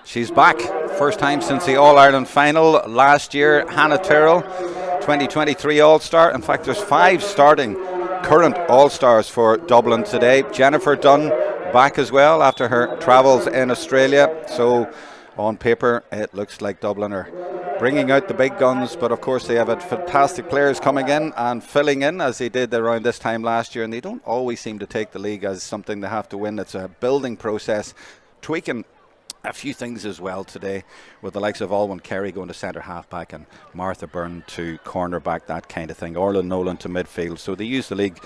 She's back. First time since the All-Ireland final last year. Hannah Tyrrell, 2023 All-Star. In fact, there's 5 starting current All-Stars for Dublin today. Jennifer Dunn back as well after her travels in Australia. So on paper, it looks like Dublin are bringing out the big guns, but of course they have had fantastic players coming in and filling in as they did around this time last year, and they don't always seem to take the league as something they have to win. It's a building process, tweaking a few things as well today, with the likes of Alwyn Kerry going to centre half back and Martha Byrne to corner back, that kind of thing. Orla Nolan to midfield. So they use the league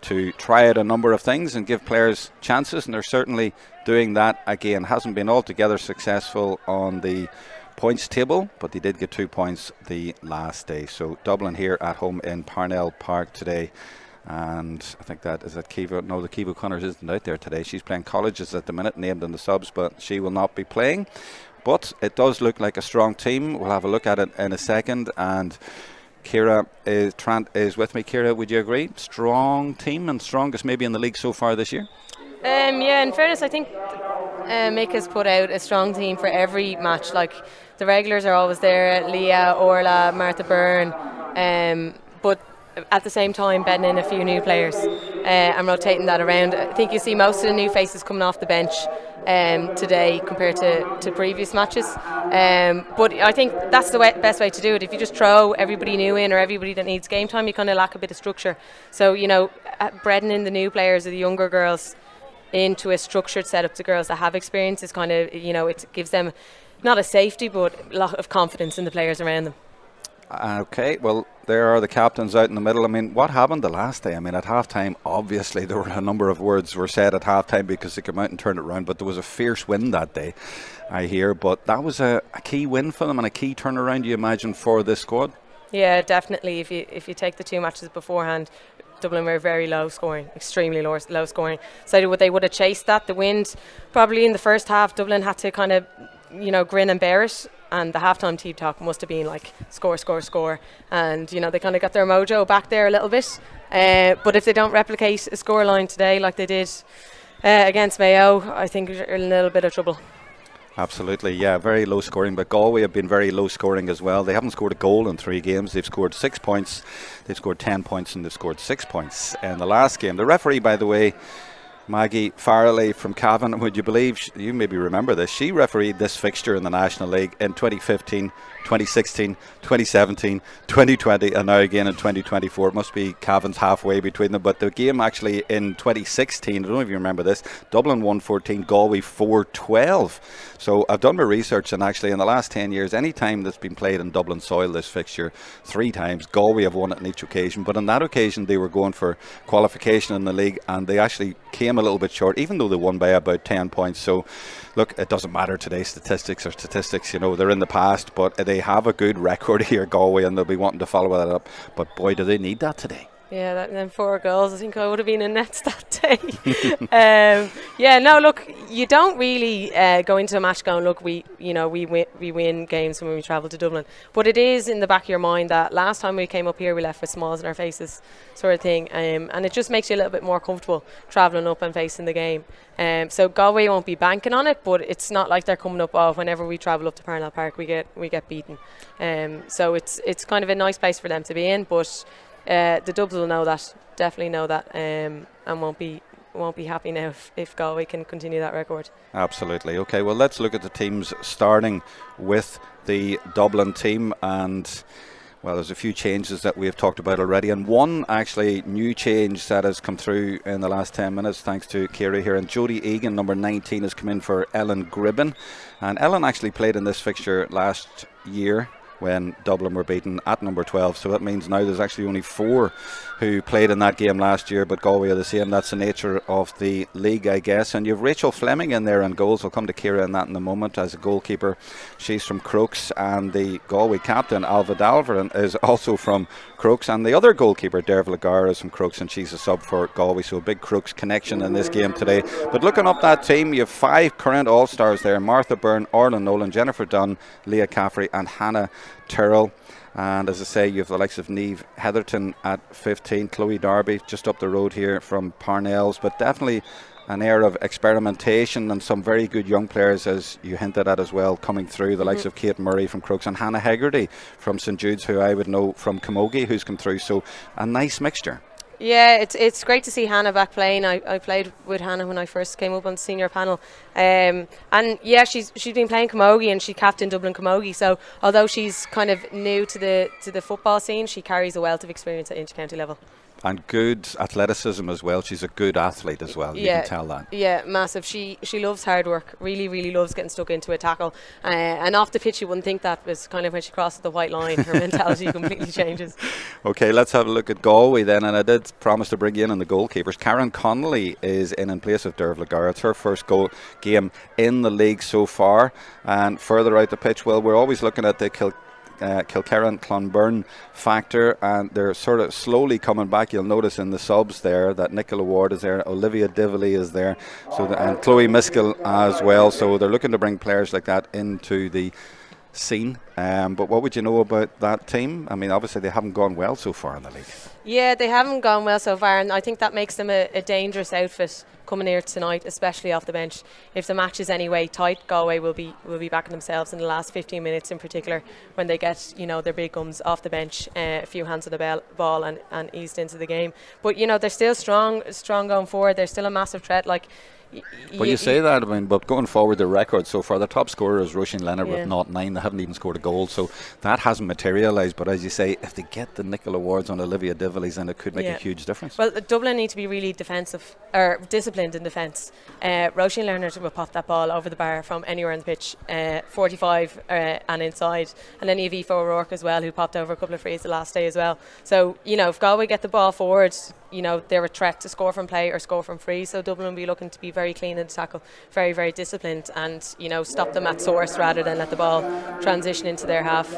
to try out a number of things and give players chances, and they're certainly doing that again. Hasn't been altogether successful on the points table, but they did get 2 points the last day. So Dublin here at home in Parnell Park today. And I think that is at Kiva. No, the Kiva Connors isn't out there today. She's playing colleges at the minute, named in the subs, but she will not be playing. But it does look like a strong team. We'll have a look at it in a second. And Ciara Trant is with me. Ciara, would you agree? Strong team, and strongest maybe in the league so far this year? Yeah, in fairness, I think Mick has put out a strong team for every match. Like, the regulars are always there: Leah, Orla, Martha Byrne, but at the same time bedding in a few new players and rotating that around. I think you see most of the new faces coming off the bench today compared to previous matches, but I think that's the best way to do it. If you just throw everybody new in, or everybody that needs game time, you kind of lack a bit of structure. So, breading in the new players or the younger girls into a structured setup, the girls that have experience, is kind of, it gives them not a safety but a lot of confidence in the players around them. Okay, well, there are the captains out in the middle. I mean, what happened the last day? I mean, at halftime, obviously there were a number of words were said at halftime because they came out and turned it around, but there was a fierce win that day, I hear. But that was a key win for them and a key turnaround, you imagine, for this squad? Yeah, definitely. If you take the 2 matches beforehand, Dublin were very low scoring, extremely low scoring. So they would have chased that. The wind, probably in the first half, Dublin had to kind of, grin and bear it. And the halftime team talk must have been like score, score, score. And, they kind of got their mojo back there a little bit. But if they don't replicate a scoreline today like they did against Mayo, I think they're in a little bit of trouble. Absolutely, yeah, very low scoring. But Galway have been very low scoring as well. They haven't scored a goal in 3 games. They've scored 6 points, they've scored 10 points, and they've scored 6 points in the last game. The referee, by the way, Maggie Farrelly from Cavan, would you believe, you maybe remember this, she refereed this fixture in the National League in 2015, 2016, 2017, 2020 and now again in 2024. It must be Cavan's halfway between them, but the game actually in 2016, I don't know if you remember this, Dublin won 14, Galway 4-12. So I've done my research, and actually in the last 10 years, any time that's been played in Dublin soil, this fixture, 3 times, Galway have won it on each occasion. But on that occasion they were going for qualification in the league, and they actually came a little bit short, even though they won by about 10 points. So look, it doesn't matter today, statistics are statistics, they're in the past, but they have a good record here, Galway, and they'll be wanting to follow that up. But boy, do they need that today. Yeah, them 4 goals, I think I would have been in nets that day. Look, you don't really go into a match going, look, we win games when we travel to Dublin. But it is in the back of your mind that last time we came up here, we left with smiles in our faces, sort of thing. And it just makes you a little bit more comfortable travelling up and facing the game. So Galway won't be banking on it, but it's not like they're coming up, whenever we travel up to Parnell Park, we get beaten. So it's kind of a nice place for them to be in, but the Dubs will know that, definitely know that, and won't be happy now if Galway can continue that record. Absolutely. Okay, well, let's look at the teams, starting with the Dublin team. And well, there's a few changes that we have talked about already, and one actually new change that has come through in the last 10 minutes thanks to Ciara here. And Jodie Egan, number 19, has come in for Ellen Gribben, and Ellen actually played in this fixture last year when Dublin were beaten at number 12. So that means now there's actually only 4 who played in that game last year, but Galway are the same. That's the nature of the league, I guess. And you've Rachel Fleming in there on goals. We'll come to Ciara in that in a moment as a goalkeeper. She's from Crokes, and the Galway captain, Alva Dalverin, is also from Crokes, and the other goalkeeper, Derval Agar, is from Crokes, and she's a sub for Galway. So a big Crokes connection in this game today. But looking up that team, you have 5 current All-Stars there: Martha Byrne, Orla Nolan, Jennifer Dunn, Leah Caffrey and Hannah Tyrrell. And as I say, you have the likes of Niamh Heatherton at 15, Chloe Darby just up the road here from Parnells, but definitely an air of experimentation and some very good young players, as you hinted at as well, coming through, the likes of Kate Murray from Crokes and Hannah Hegarty from St Jude's, who I would know from Camogie, who's come through. So a nice mixture. Yeah, it's great to see Hannah back playing. I played with Hannah when I first came up on the senior panel, and yeah, she's been playing camogie and she captained Dublin Camogie. So although she's kind of new to the football scene, she carries a wealth of experience at intercounty level. And good athleticism as well. She's a good athlete as well. You can tell that. Yeah, massive. She loves hard work. Really loves getting stuck into a tackle. And off the pitch, you wouldn't think that, was kind of when she crosses the white line, her mentality completely changes. Okay, let's have a look at Galway then. And I did promise to bring you in on the goalkeepers. Karen Connolly is in place of Derv Lagar. It's her first game in the league so far. And further out the pitch, well, we're always looking at the Kilkerran Clonbyrne factor, and they're sort of slowly coming back. You'll notice in the subs there that Nicola Ward is there, Olivia Dively is there, and Chloe Miskell as well. So they're looking to bring players like that into the scene. But what would you know about that team? I mean, obviously they haven't gone well so far in the league. Yeah, they haven't gone well so far, and I think that makes them a dangerous outfit coming here tonight, especially off the bench. If the match is anyway tight, Galway will be backing themselves in the last 15 minutes in particular, when they get their big guns off the bench, a few hands on the ball and eased into the game. But they're still strong going forward. They're still a massive threat. But you say that, I mean, but going forward, the record so far, the top scorer is Roisin Leonard with 0-9. They haven't even scored a goal, so that hasn't materialised. But as you say, if they get the Nicola Wards on Olivia Dively's, then it could make a huge difference. Well, Dublin need to be really defensive, or disciplined in defence. Roisin Leonard will pop that ball over the bar from anywhere on the pitch, 45 and inside. And then you have Aoife O'Rourke as well, who popped over a couple of frees the last day as well. So, if Galway get the ball forward, they're a threat to score from play or score from free. So Dublin will be looking to be very clean in the tackle, very, very disciplined, and stop them at source rather than let the ball transition into their half.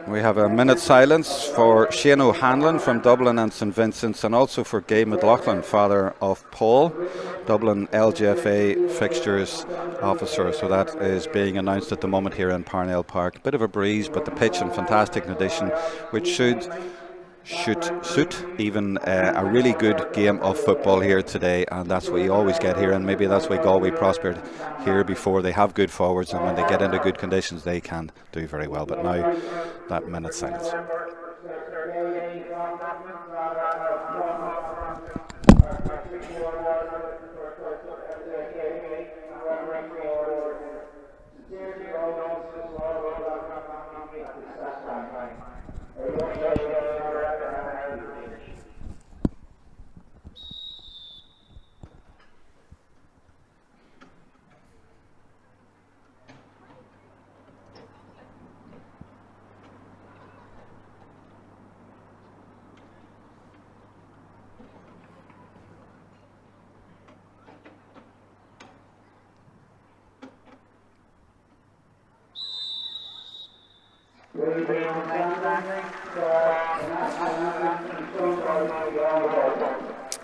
We have a minute's silence for Shane O'Hanlon from Dublin and St Vincent's, and also for Gabe McLaughlin, father of Paul, Dublin LGFA fixtures officer. So that is being announced at the moment here in Parnell Park. Bit of a breeze, but the pitch in fantastic condition, which should suit even a really good game of football here today, and that's what you always get here, and maybe that's why Galway prospered here before. They have good forwards, and when they get into good conditions they can do very well. But now that minute's silence.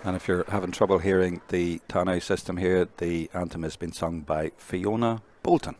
And if you're having trouble hearing the Tannoy system here, the anthem has been sung by Fiona Bolton.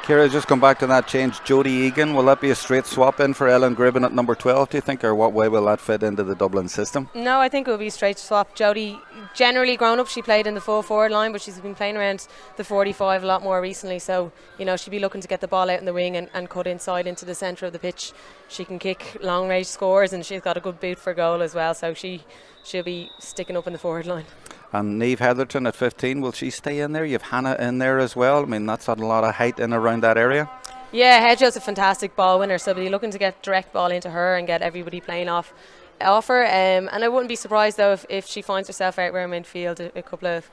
Ciara, just come back to that change. Jodie Egan, will that be a straight swap in for Ellen Gribben at number 12, do you think, or what way will that fit into the Dublin system? No, I think it will be a straight swap. Jodie, generally grown up, she played in the full forward line, but she's been playing around the 45 a lot more recently. So, you know, she'll be looking to get the ball out in the wing and cut inside into the centre of the pitch. She can kick long range scores, and she's got a good boot for goal as well. So she'll be sticking up in the forward line. And Niamh Heatherton at 15, will she stay in there? You have Hannah in there as well. I mean, that's had a lot of height in around that area. Yeah, Hedgehog's a fantastic ball winner, so they're looking to get direct ball into her and get everybody playing off her. And I wouldn't be surprised though if she finds herself out around midfield a couple of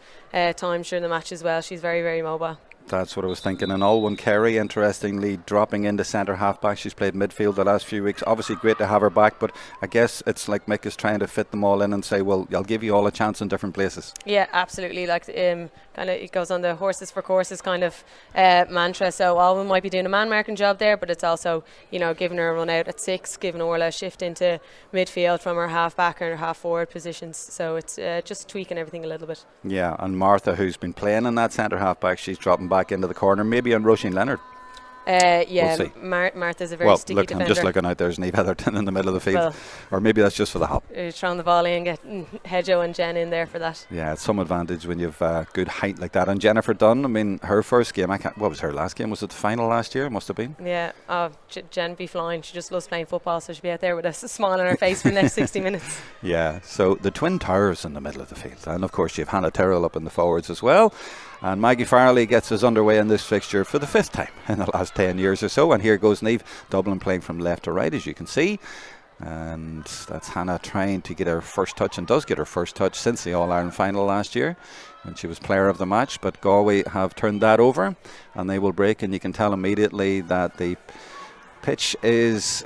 times during the match as well. She's very, very mobile. That's what I was thinking. And Alwyn Carey, interestingly, dropping into centre half back. She's played midfield the last few weeks. Obviously great to have her back, but I guess it's like Mick is trying to fit them all in and say, well, I'll give you all a chance in different places. Yeah, absolutely. Like kind of, it goes on the horses for courses kind of mantra. So Alwyn might be doing a man marking job there, but it's also, you know, giving her a run out at 6, giving Orla a shift into midfield from her half back and her half forward positions. So it's just tweaking everything a little bit. Yeah, and Martha, who's been playing in that centre half back, she's dropping back into the corner, maybe on Roisin Leonard. Yeah, we'll Martha's a very sticky defender. I'm just looking out, there's Niamh Heatherton in the middle of the field. Well, or maybe that's just for the hop. Throwing the volley and getting Hedgehog and Jen in there for that. Yeah, it's some advantage when you've good height like that. And Jennifer Dunn, I mean, her first game, what was her last game? Was it the final last year? It must have been. Yeah, Jen be flying. She just loves playing football, so she'll be out there with a smile on her face for the next 60 minutes. Yeah, so the Twin Towers in the middle of the field. And of course, you have Hannah Tyrrell up in the forwards as well. And Maggie Farley gets us underway in this fixture for the 5th time in the last 10 years or so. And here goes Niamh, Dublin playing from left to right, as you can see. And that's Hannah trying to get her first touch, and does get her first touch since the All-Ireland final last year when she was player of the match. But Galway have turned that over and they will break, and you can tell immediately that the pitch is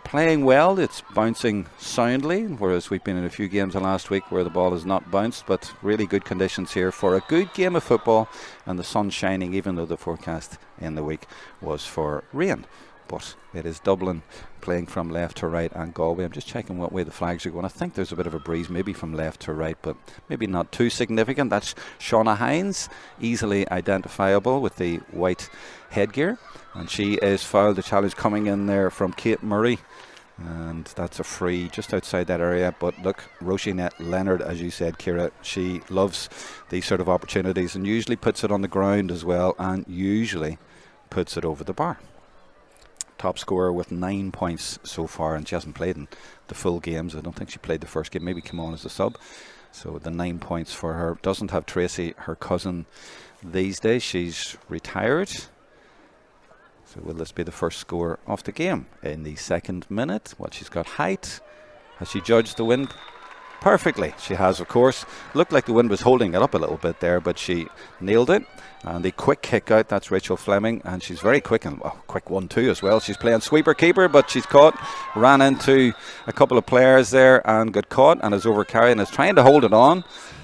playing well. It's bouncing soundly, whereas we've been in a few games the last week where the ball has not bounced. But really good conditions here for a good game of football, and the sun shining, even though the forecast in the week was for rain. But it is Dublin playing from left to right, and Galway. I'm just checking what way the flags are going. I think there's a bit of a breeze, maybe from left to right, but maybe not too significant. That's Shauna Hines, easily identifiable with the white headgear, and she is fouled. The challenge coming in there from Kate Murray, and that's a free just outside that area. But look, Roisin Leonard, as you said, Ciara, she loves these sort of opportunities and usually puts it on the ground as well, and usually puts it over the bar. Top scorer with 9 points so far, and she hasn't played in the full games. I don't think she played the first game, maybe came on as a sub. So the 9 points for her. Doesn't have Tracy, her cousin, these days. She's retired. So will this be the first score of the game in the 2nd minute? Well, she's got height. Has she judged the wind? Perfectly. She has, of course. Looked like the wind was holding it up a little bit there, but she nailed it. And the quick kick out, that's Rachel Fleming, and she's very quick, and quick 1-2 as well. She's playing sweeper keeper, but she's caught, ran into a couple of players there and got caught and is overcarried and is trying to hold it on,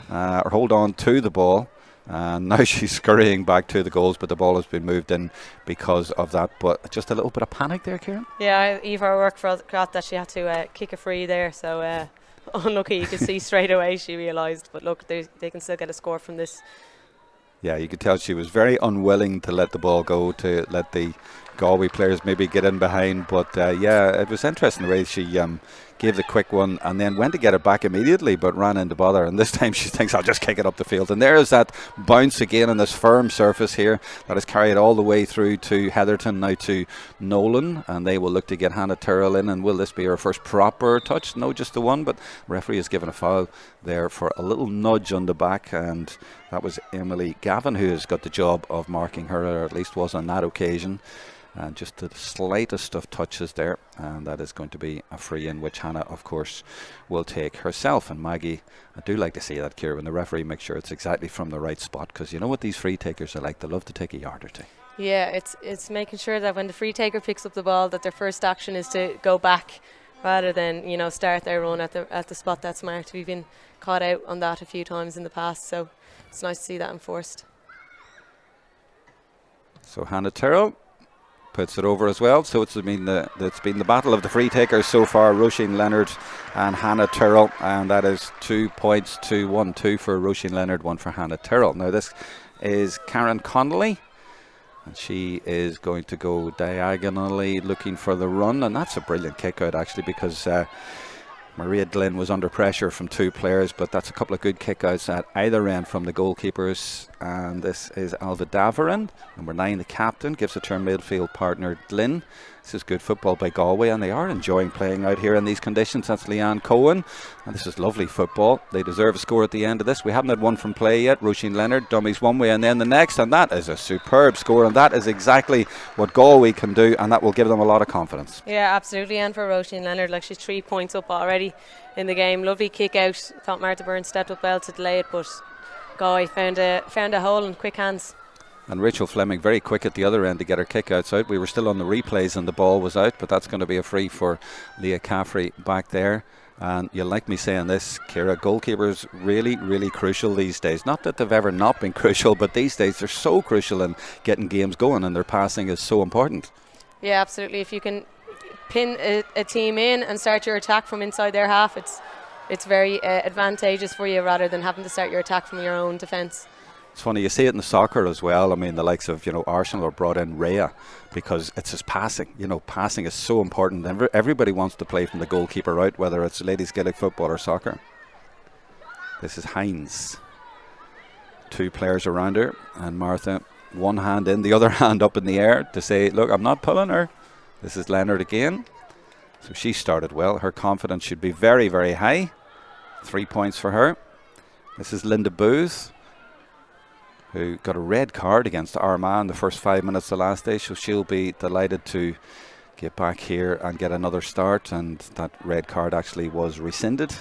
or hold on to the ball. And now she's scurrying back to the goals, but the ball has been moved in because of that. But just a little bit of panic there, Ciara. Yeah, Eva worked for that she had to kick a free there, so unlucky. You could see straight away she realised, but look, they can still get a score from this. Yeah, you could tell she was very unwilling to let the ball go, to let the Galway players maybe get in behind. But yeah, it was interesting the way she gave the quick one and then went to get it back immediately, but ran into bother. And this time she thinks, I'll just kick it up the field. And there's that bounce again on this firm surface here that is carried all the way through to Heatherton, now to Nolan. And they will look to get Hannah Tyrrell in. And will this be her first proper touch? No, just the one. But the referee has given a foul there for a little nudge on the back. And that was Emily Gavin, who has got the job of marking her, or at least was on that occasion. And just the slightest of touches there, and that is going to be a free in, which Hannah, of course, will take herself. And Maggie, I do like to see that, Ciara, when the referee makes sure it's exactly from the right spot, because you know what these free takers are like. They love to take a yard or two. Yeah, it's making sure that when the free taker picks up the ball, that their first action is to go back rather than, you know, start their run at the spot that's marked. We've been caught out on that a few times in the past, so it's nice to see that enforced. So Hannah Tyrrell puts it over as well. So it's been the battle of the free takers so far, Roisin Leonard and Hannah Tyrrell, and that is 2 points to 1-2 for Roisin Leonard, 1 for Hannah Tyrrell. Now this is Karen Connolly, And she is going to go diagonally looking for the run, and that's a brilliant kick out actually, because Maria Glynn was under pressure from 2 players, but that's a couple of good kick-outs at either end from the goalkeepers. And this is Alva Davarin, number 9, the captain, gives it to her midfield partner Glynn. This is good football by Galway, and they are enjoying playing out here in these conditions. That's Leanne Cohen, and this is lovely football. They deserve a score at the end of this. We haven't had one from play yet. Roisin Leonard dummies one way and then the next, and that is a superb score, and that is exactly what Galway can do, and that will give them a lot of confidence. Yeah, absolutely. And for Roisin Leonard, like, she's 3 points up already in the game. Lovely kick out. Thought Martha Byrne stepped up well to delay it, but Galway found a hole in quick hands. And Rachel Fleming very quick at the other end to get her kick-outs out. We were still on the replays and the ball was out, but that's going to be a free for Leah Caffrey back there. And you'll like me saying this, Ciara, goalkeepers really, really crucial these days. Not that they've ever not been crucial, but these days they're so crucial in getting games going, and their passing is so important. Yeah, absolutely. If you can pin a team in and start your attack from inside their half, it's very advantageous for you, rather than having to start your attack from your own defence. It's funny, you see it in the soccer as well. I mean, the likes of, Arsenal have brought in Rhea because it's his passing. Passing is so important. Everybody wants to play from the goalkeeper out, whether it's ladies Gaelic football or soccer. This is Hines. 2 players around her, and Martha, one hand in, the other hand up in the air to say, look, I'm not pulling her. This is Leonard again. So she started well. Her confidence should be very, very high. 3 points for her. This is Linda Booth, who got a red card against Armagh in the first 5 minutes of last day, so she'll be delighted to get back here and get another start. And that red card actually was rescinded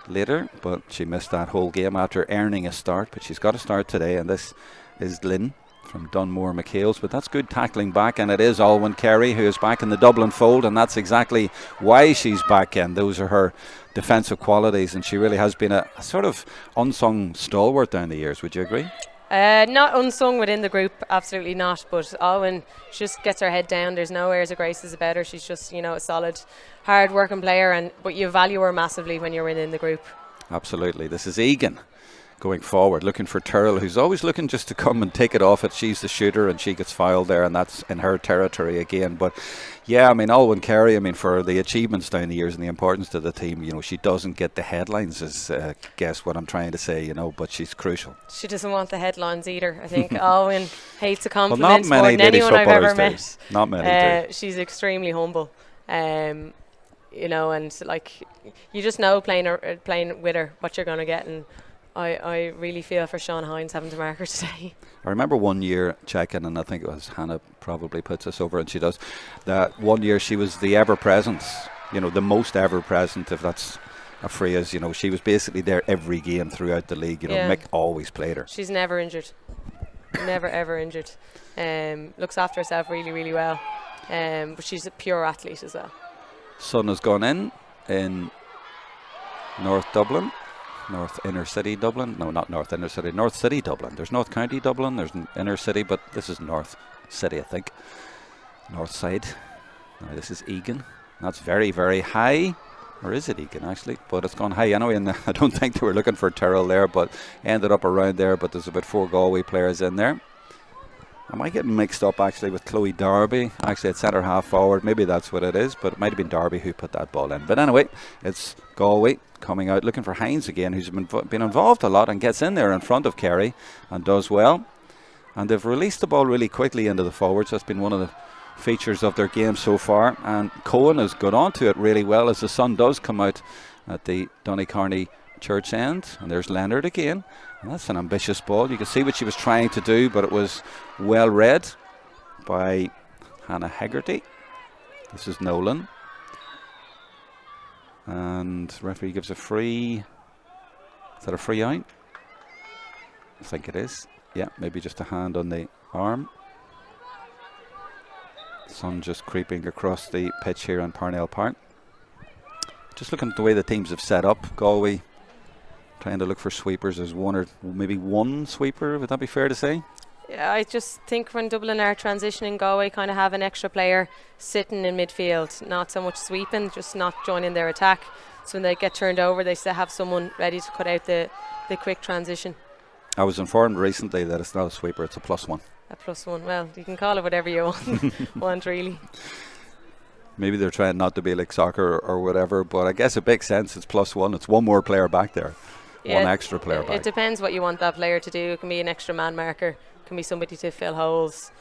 later, but she missed that whole game after earning a start. But she's got a start today, and this is Lynn from Dunmore McHale's. But that's good tackling back, and it is Alwyn Carey who is back in the Dublin fold, and that's exactly why she's back in. Those are her defensive qualities, and she really has been a sort of unsung stalwart down the years. Would you agree? Not unsung within the group, absolutely not. But Alwyn just gets her head down. There's no airs or graces about her. She's just, a solid, hard-working player. But you value her massively when you're in the group. Absolutely. This is Egan going forward, looking for Tyrrell, who's always looking just to come and take it off it. She's the shooter, and she gets fouled there, and that's in her territory again. But yeah, I mean, Alwyn Carey, for the achievements down the years and the importance to the team, she doesn't get the headlines, is guess what I'm trying to say, but she's crucial. She doesn't want the headlines either. I think Alwyn hates the compliments more than anyone I've ever met. Not many do. She's extremely humble. And like, you just know playing with her what you're going to get, and I really feel for Sean Hines having to mark her today. I remember one year checking, and I think it was Hannah probably puts us over, and she does, that one year she was the ever-present, the most ever-present, if that's a phrase. She was basically there every game throughout the league. Mick always played her. She's never injured. Never, ever injured. Looks after herself really, really well. But she's a pure athlete as well. Sun has gone in North Dublin. North Inner City Dublin. No, not North Inner City. North City Dublin. There's North County Dublin. There's Inner City, but this is North City, I think. North side. Now this is Egan. That's very, very high. Or is it Egan, actually? But it's gone high anyway, and I don't think they were looking for Tyrrell there, but ended up around there. But there's about 4 Galway players in there. Am I getting mixed up, actually, with Chloe Darby? Actually, it's centre half forward. Maybe that's what it is, but it might have been Darby who put that ball in. But anyway, it's Galway coming out, looking for Hines again, who's been involved a lot and gets in there in front of Kerry and does well. And they've released the ball really quickly into the forwards. That's been one of the features of their game so far. And Cohen has got onto it really well as the sun does come out at the Donecarney Church end. And there's Leonard again. And that's an ambitious ball. You can see what she was trying to do, but it was well read by Hannah Hegarty. This is Nolan. And referee gives a free. Is that a free out? I think it is. Yeah, maybe just a hand on the arm. Sun just creeping across the pitch here on Parnell Park. Just looking at the way the teams have set up. Galway trying to look for sweepers. There's one or maybe one sweeper. Would that be fair to say? Yeah, I just think when Dublin are transitioning, Galway kind of have an extra player sitting in midfield, not so much sweeping, just not joining their attack. So when they get turned over, they still have someone ready to cut out the quick transition. I was informed recently that it's not a sweeper, it's a +1. a +1. Well, you can call it whatever you want really. Maybe they're trying not to be like soccer or whatever, but I guess it makes sense. It's +1. It's one more player back there. One extra player back. It depends what you want that player to do. It can be an extra man marker. It can be somebody to fill holes.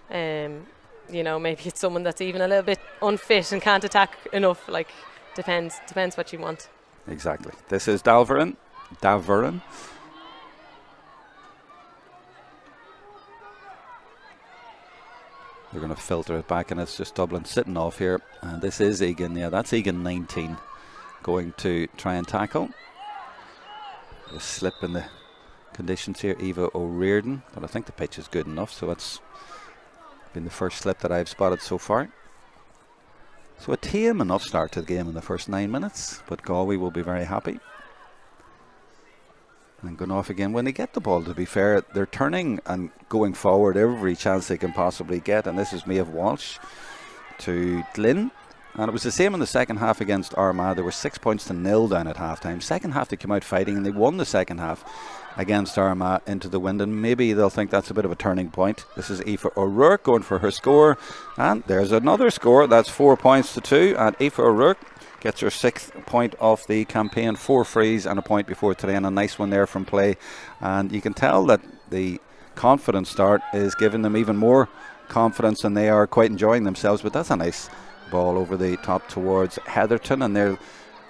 Maybe it's someone that's even a little bit unfit and can't attack enough. Like, depends what you want. Exactly. This is Dalverin. They're going to filter it back, and it's just Dublin sitting off here. And this is Egan. Yeah, that's Egan 19 going to try and tackle. A slip in the conditions here, Eva O'Riordan, but I think the pitch is good enough, so it's been the first slip that I've spotted so far. So a tame enough start to the game in the first 9 minutes, but Galway will be very happy. And going off again when they get the ball, to be fair, they're turning and going forward every chance they can possibly get, and this is Maeve Walsh to Glynn. And it was the same in the second half against Armagh. There were 6 points to 0 down at half time. Second half they came out fighting, and they won the second half against Armagh into the wind, and maybe they'll think that's a bit of a turning point. This is Aoife O'Rourke going for her score, and there's another score. That's 4 points to 2, and Aoife O'Rourke gets her 6th point of the campaign. 4 frees and a point before today, and a nice one there from play. And you can tell that the confident start is giving them even more confidence, and they are quite enjoying themselves. But that's a nice ball over the top towards Heatherton, and they're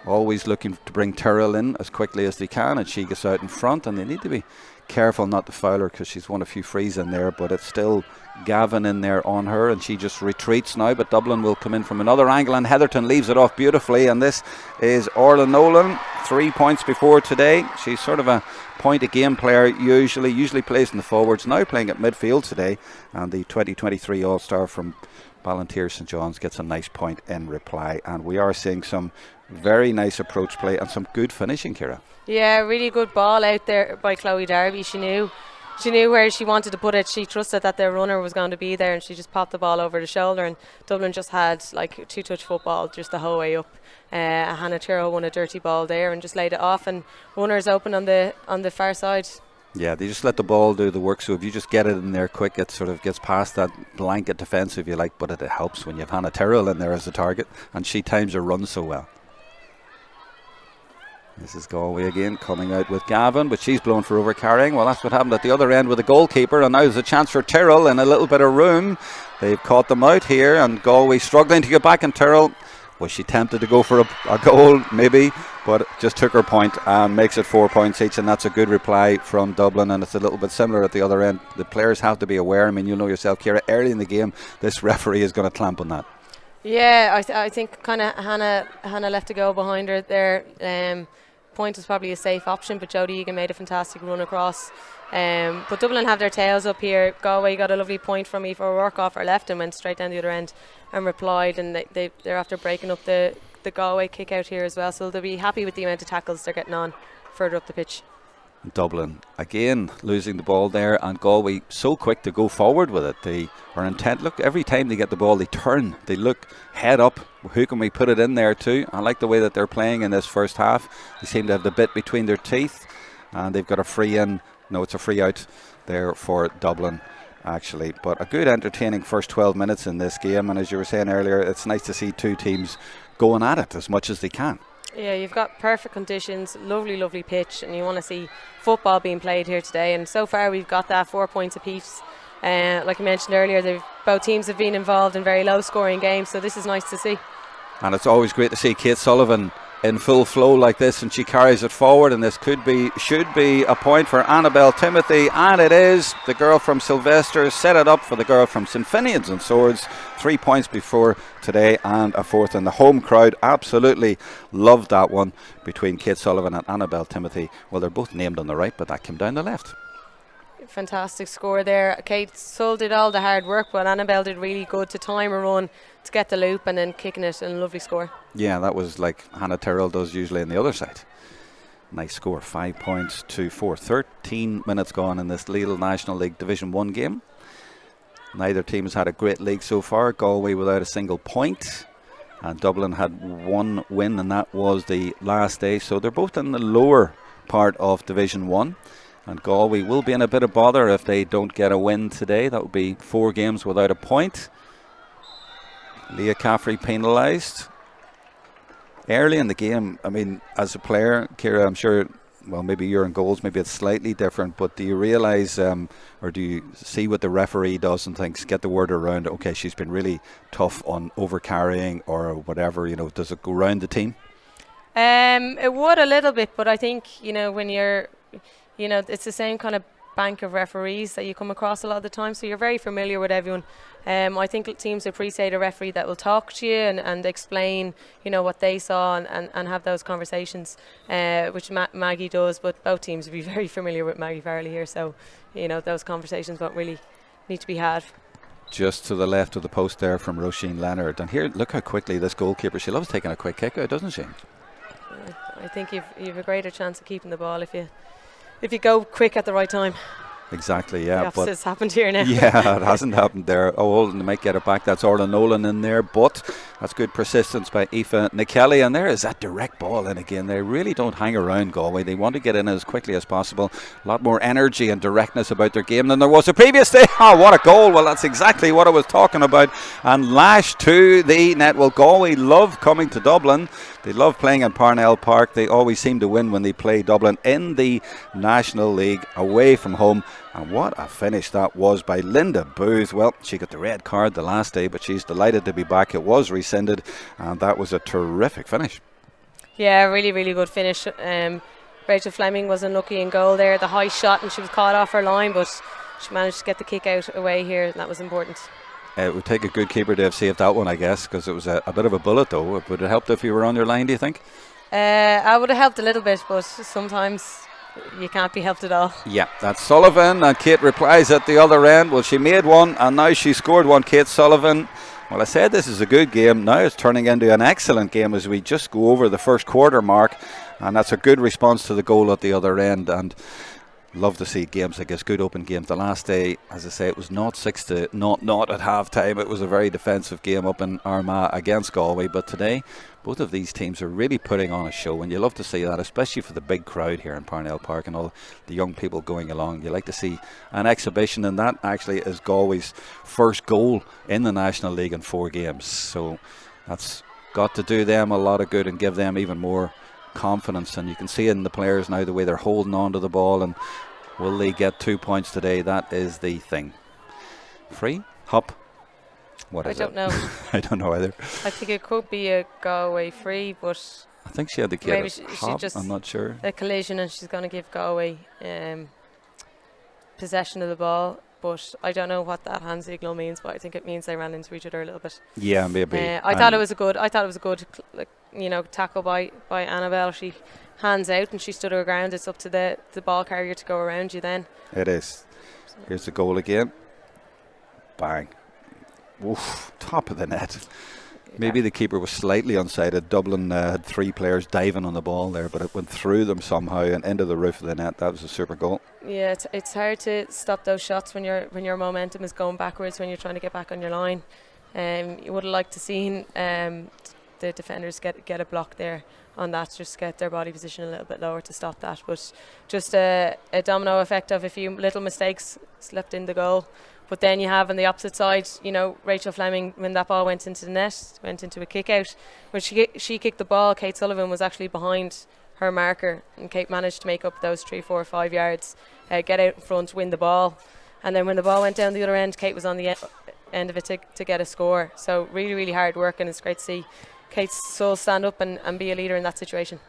always looking to bring Tyrrell in as quickly as they can, and she gets out in front, and they need to be careful not to foul her because she's won a few frees in there, but it's still Gavin in there on her, and she just retreats now. But Dublin will come in from another angle, and Heatherton leaves it off beautifully, and this is Orla Nolan, 3 points before today. She's sort of a point a game player, usually plays in the forwards, now playing at midfield today, and the 2023 All-Star from Ballantyre St John's gets a nice point in reply. And we are seeing some very nice approach play and some good finishing, Ciara. Yeah, really good ball out there by Chloe Darby. She knew where she wanted to put it. She trusted that their runner was going to be there, and she just popped the ball over the shoulder, and Dublin just had like a 2-touch football just the whole way up. Hannah Tyrrell won a dirty ball there and just laid it off, and runners open on the far side. Yeah, they just let the ball do the work, so if you just get it in there quick, it sort of gets past that blanket defence, if you like, but it helps when you have Hannah Tyrrell in there as a target, and she times her run so well. This is Galway again, coming out with Gavin, but she's blown for overcarrying. Well, that's what happened at the other end with the goalkeeper, and now there's a chance for Tyrrell in a little bit of room. They've caught them out here, and Galway struggling to get back, and Tyrrell, was she tempted to go for a goal? Maybe, but just took her point and makes it 4 points each, and that's a good reply from Dublin. And it's a little bit similar at the other end. The players have to be aware. I mean, you know yourself, Ciara, early in the game this referee is going to clamp on that. Yeah, I think kind of Hannah left to go behind her there. Point was probably a safe option, but Jodie Egan made a fantastic run across. But Dublin have their tails up here. Galway got a lovely point from Aoife O'Rourke off her left and went straight down the other end and replied, and they're after breaking up the Galway kick out here as well, so they'll be happy with the amount of tackles they're getting on further up the pitch. Dublin again losing the ball there, and Galway so quick to go forward with it. They are intent. Look, every time they get the ball they turn, they look head up, who can we put it in there to? I like the way that they're playing in this first half. They seem to have the bit between their teeth, and they've got a free in. No, it's a free out there for Dublin actually, but a good entertaining first 12 minutes in this game, and as you were saying earlier, it's nice to see two teams going at it as much as they can. Yeah, you've got perfect conditions, lovely pitch, and you want to see football being played here today, and so far we've got that 4 points apiece. Like I mentioned earlier, both teams have been involved in very low scoring games, so this is nice to see. And it's always great to see Kate Sullivan in full flow like this, and she carries it forward, and this should be a point for Annabelle Timothy, and it is. The girl from Sylvester set it up for the girl from St Finian's and Swords. 3 points before today and a fourth, and the home crowd absolutely loved that one between Kate Sullivan and Annabelle Timothy. Well, they're both named on the right, but that came down the left. Fantastic score there. Kate Sull did all the hard work, but Annabelle did really good to time a run to get the loop and then kicking it, and a lovely score. Yeah, that was like Hannah Tyrrell does usually on the other side. Nice score, 5 points to 4. 13 minutes gone in this Lidl National League Division 1 game. Neither team has had a great league so far. Galway without a single point, and Dublin had one win, and that was the last day. So they're both in the lower part of Division 1. And Galway will be in a bit of bother if they don't get a win today. That would be 4 games without a point. Leah Caffrey penalised. Early in the game, I mean, as a player, Ciara, I'm sure, well, maybe you're in goals, maybe it's slightly different, but do you realise or do you see what the referee does and thinks, get the word around, okay, she's been really tough on over-carrying or whatever, you know, does it go round the team? It would a little bit, but I think, you know, when you're, you know, it's the same kind of bank of referees that you come across a lot of the time, so you're very familiar with everyone. I think teams appreciate a referee that will talk to you and explain, you know, what they saw and have those conversations, which Maggie does, but both teams will be very familiar with Maggie Farley here, so, you know, those conversations won't really need to be had. Just to the left of the post there from Roisin Leonard, and here, look how quickly this goalkeeper, she loves taking a quick kick out, doesn't she? I think you've a greater chance of keeping the ball if you go quick at the right time. Exactly, yeah. The opposite's happened here now. Yeah, it hasn't happened there. Oh, and they might get it back. That's Orla Nolan in there, but that's good persistence by Aoife Nikelly. And there is that direct ball in again. They really don't hang around Galway. They want to get in as quickly as possible. A lot more energy and directness about their game than there was the previous day. Oh, what a goal. Well, that's exactly what I was talking about. And lashed to the net. Well, Galway love coming to Dublin. They love playing in Parnell Park. They always seem to win when they play Dublin in the National League away from home. And what a finish that was by Linda Booth. Well, she got the red card the last day, but she's delighted to be back. It was rescinded, and that was a terrific finish. Yeah, really, really good finish. Rachel Fleming was unlucky in goal there. The high shot, and she was caught off her line, but she managed to get the kick out away here, and that was important. It would take a good keeper to have saved that one, I guess, because it was a bit of a bullet, though. Would it help if you were on your line, do you think? I would have helped a little bit, but sometimes you can't be helped at all. Yeah, that's Sullivan, and Kate replies at the other end. Well, she made one, and now she scored one, Kate Sullivan. Well, I said this is a good game. Now it's turning into an excellent game as we just go over the first quarter mark, and that's a good response to the goal at the other end. And love to see games like this, good open games. The last day, as I say, it was not 6-0 at half time. It was a very defensive game up in Armagh against Galway, but today both of these teams are really putting on a show, and you love to see that, especially for the big crowd here in Parnell Park and all the young people going along. You like to see an exhibition, and that actually is Galway's first goal in the National League in 4 games, so that's got to do them a lot of good and give them even more confidence. And you can see in the players now the way they're holding on to the ball, and will they get 2 points today? That is the thing. Free? Hop? What is it? I don't know. I don't know either. I think it could be a Galway free, but I think she had to get it. Hop, just I'm not sure. A collision, and she's going to give Galway possession of the ball. But I don't know what that hand signal means, but I think it means they ran into each other a little bit. Yeah, maybe. I thought it was a good. Tackle by Annabelle. She hands out and she stood her ground. It's up to the ball carrier to go around you. Then it is. Here's the goal again. Bang. Oof, top of the net. Maybe the keeper was slightly unsighted. Dublin had 3 players diving on the ball there, but it went through them somehow and into the roof of the net. That was a super goal. Yeah, it's hard to stop those shots when your momentum is going backwards, when you're trying to get back on your line. You would have liked to seen the defenders get a block there on that, just get their body position a little bit lower to stop that. But just a domino effect of a few little mistakes slipped in the goal. But then you have on the opposite side, you know, Rachel Fleming, when that ball went into the net, went into a kick out. When she kicked the ball, Kate Sullivan was actually behind her marker, and Kate managed to make up those 3, 4, 5 yards, get out in front, win the ball. And then when the ball went down the other end, Kate was on the end of it to get a score. So really, really hard work, and it's great to see Kate's soul stand up and be a leader in that situation.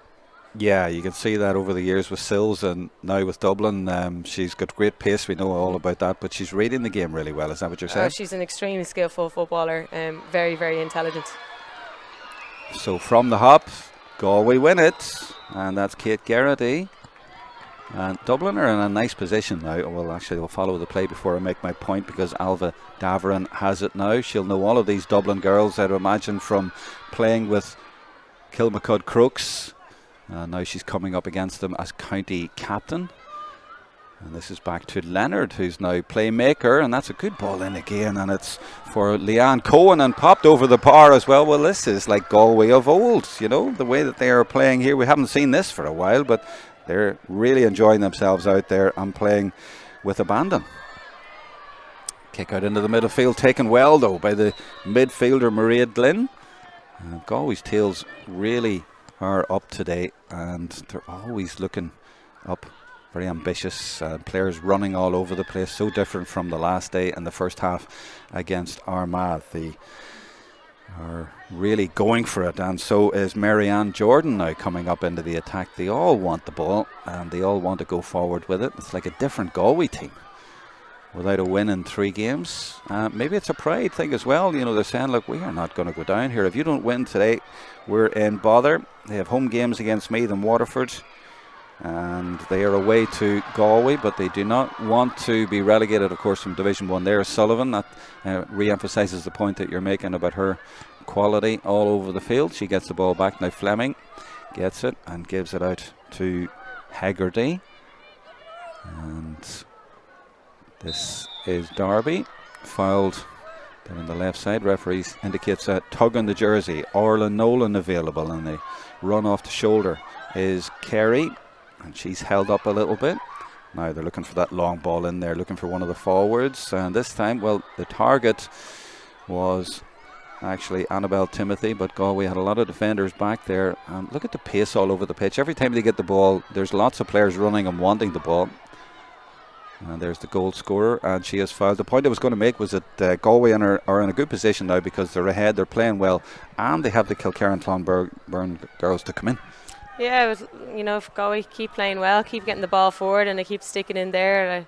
Yeah, you can see that over the years with Sills and now with Dublin. She's got great pace, we know all about that, but she's reading the game really well. Is that what you're saying? She's an extremely skillful footballer, very, very intelligent. So from the hop, Galway win it, and that's Kate Garrity. And Dublin are in a nice position now. Well, actually, we'll follow the play before I make my point, because Alva Davaran has it now. She'll know all of these Dublin girls, I'd imagine, from playing with Kilmacud Crooks. Now she's coming up against them as county captain. And this is back to Leonard, who's now playmaker, and that's a good ball in again, and it's for Leanne Cohen and popped over the bar as well. Well, this is like Galway of old, you know, the way that they are playing here. We haven't seen this for a while, but They're really enjoying themselves out there and playing with abandon. Kick out into the middle field, taken well though by the midfielder Maria Glynn. Galway's tails really are up today, and they're always looking up, very ambitious. Players running all over the place, so different from the last day in the first half against Armagh. They are really going for it, and so is Marianne Jordan now coming up into the attack. They all want the ball and they all want to go forward with it. It's like a different Galway team without a win in 3 games. Maybe it's a pride thing as well. You know, they're saying, look, we are not going to go down here. If you don't win today, we're in bother. They have home games against Meath and Waterford, and they are away to Galway, but they do not want to be relegated, of course, from Division 1. There, Sullivan, that re-emphasises the point that you're making about her quality all over the field. She gets the ball back. Now Fleming gets it and gives it out to Hegarty. And this is Darby, fouled down on the left side. Referees indicates a tug on the jersey. Orla Nolan available, and the run off the shoulder is Kerry, and she's held up a little bit. Now they're looking for that long ball in there, looking for one of the forwards, and this time, well, the target was actually Annabelle Timothy, but Galway had a lot of defenders back there, and look at the pace all over the pitch. Every time they get the ball, there's lots of players running and wanting the ball. And there's the goal scorer, and she has fouled. The point I was going to make was that Galway are in a good position now because they're ahead, they're playing well, and they have the Kilkerran Clonburn girls to come in. Yeah, it was, you know, if Galway keep playing well, keep getting the ball forward, and they keep sticking in there,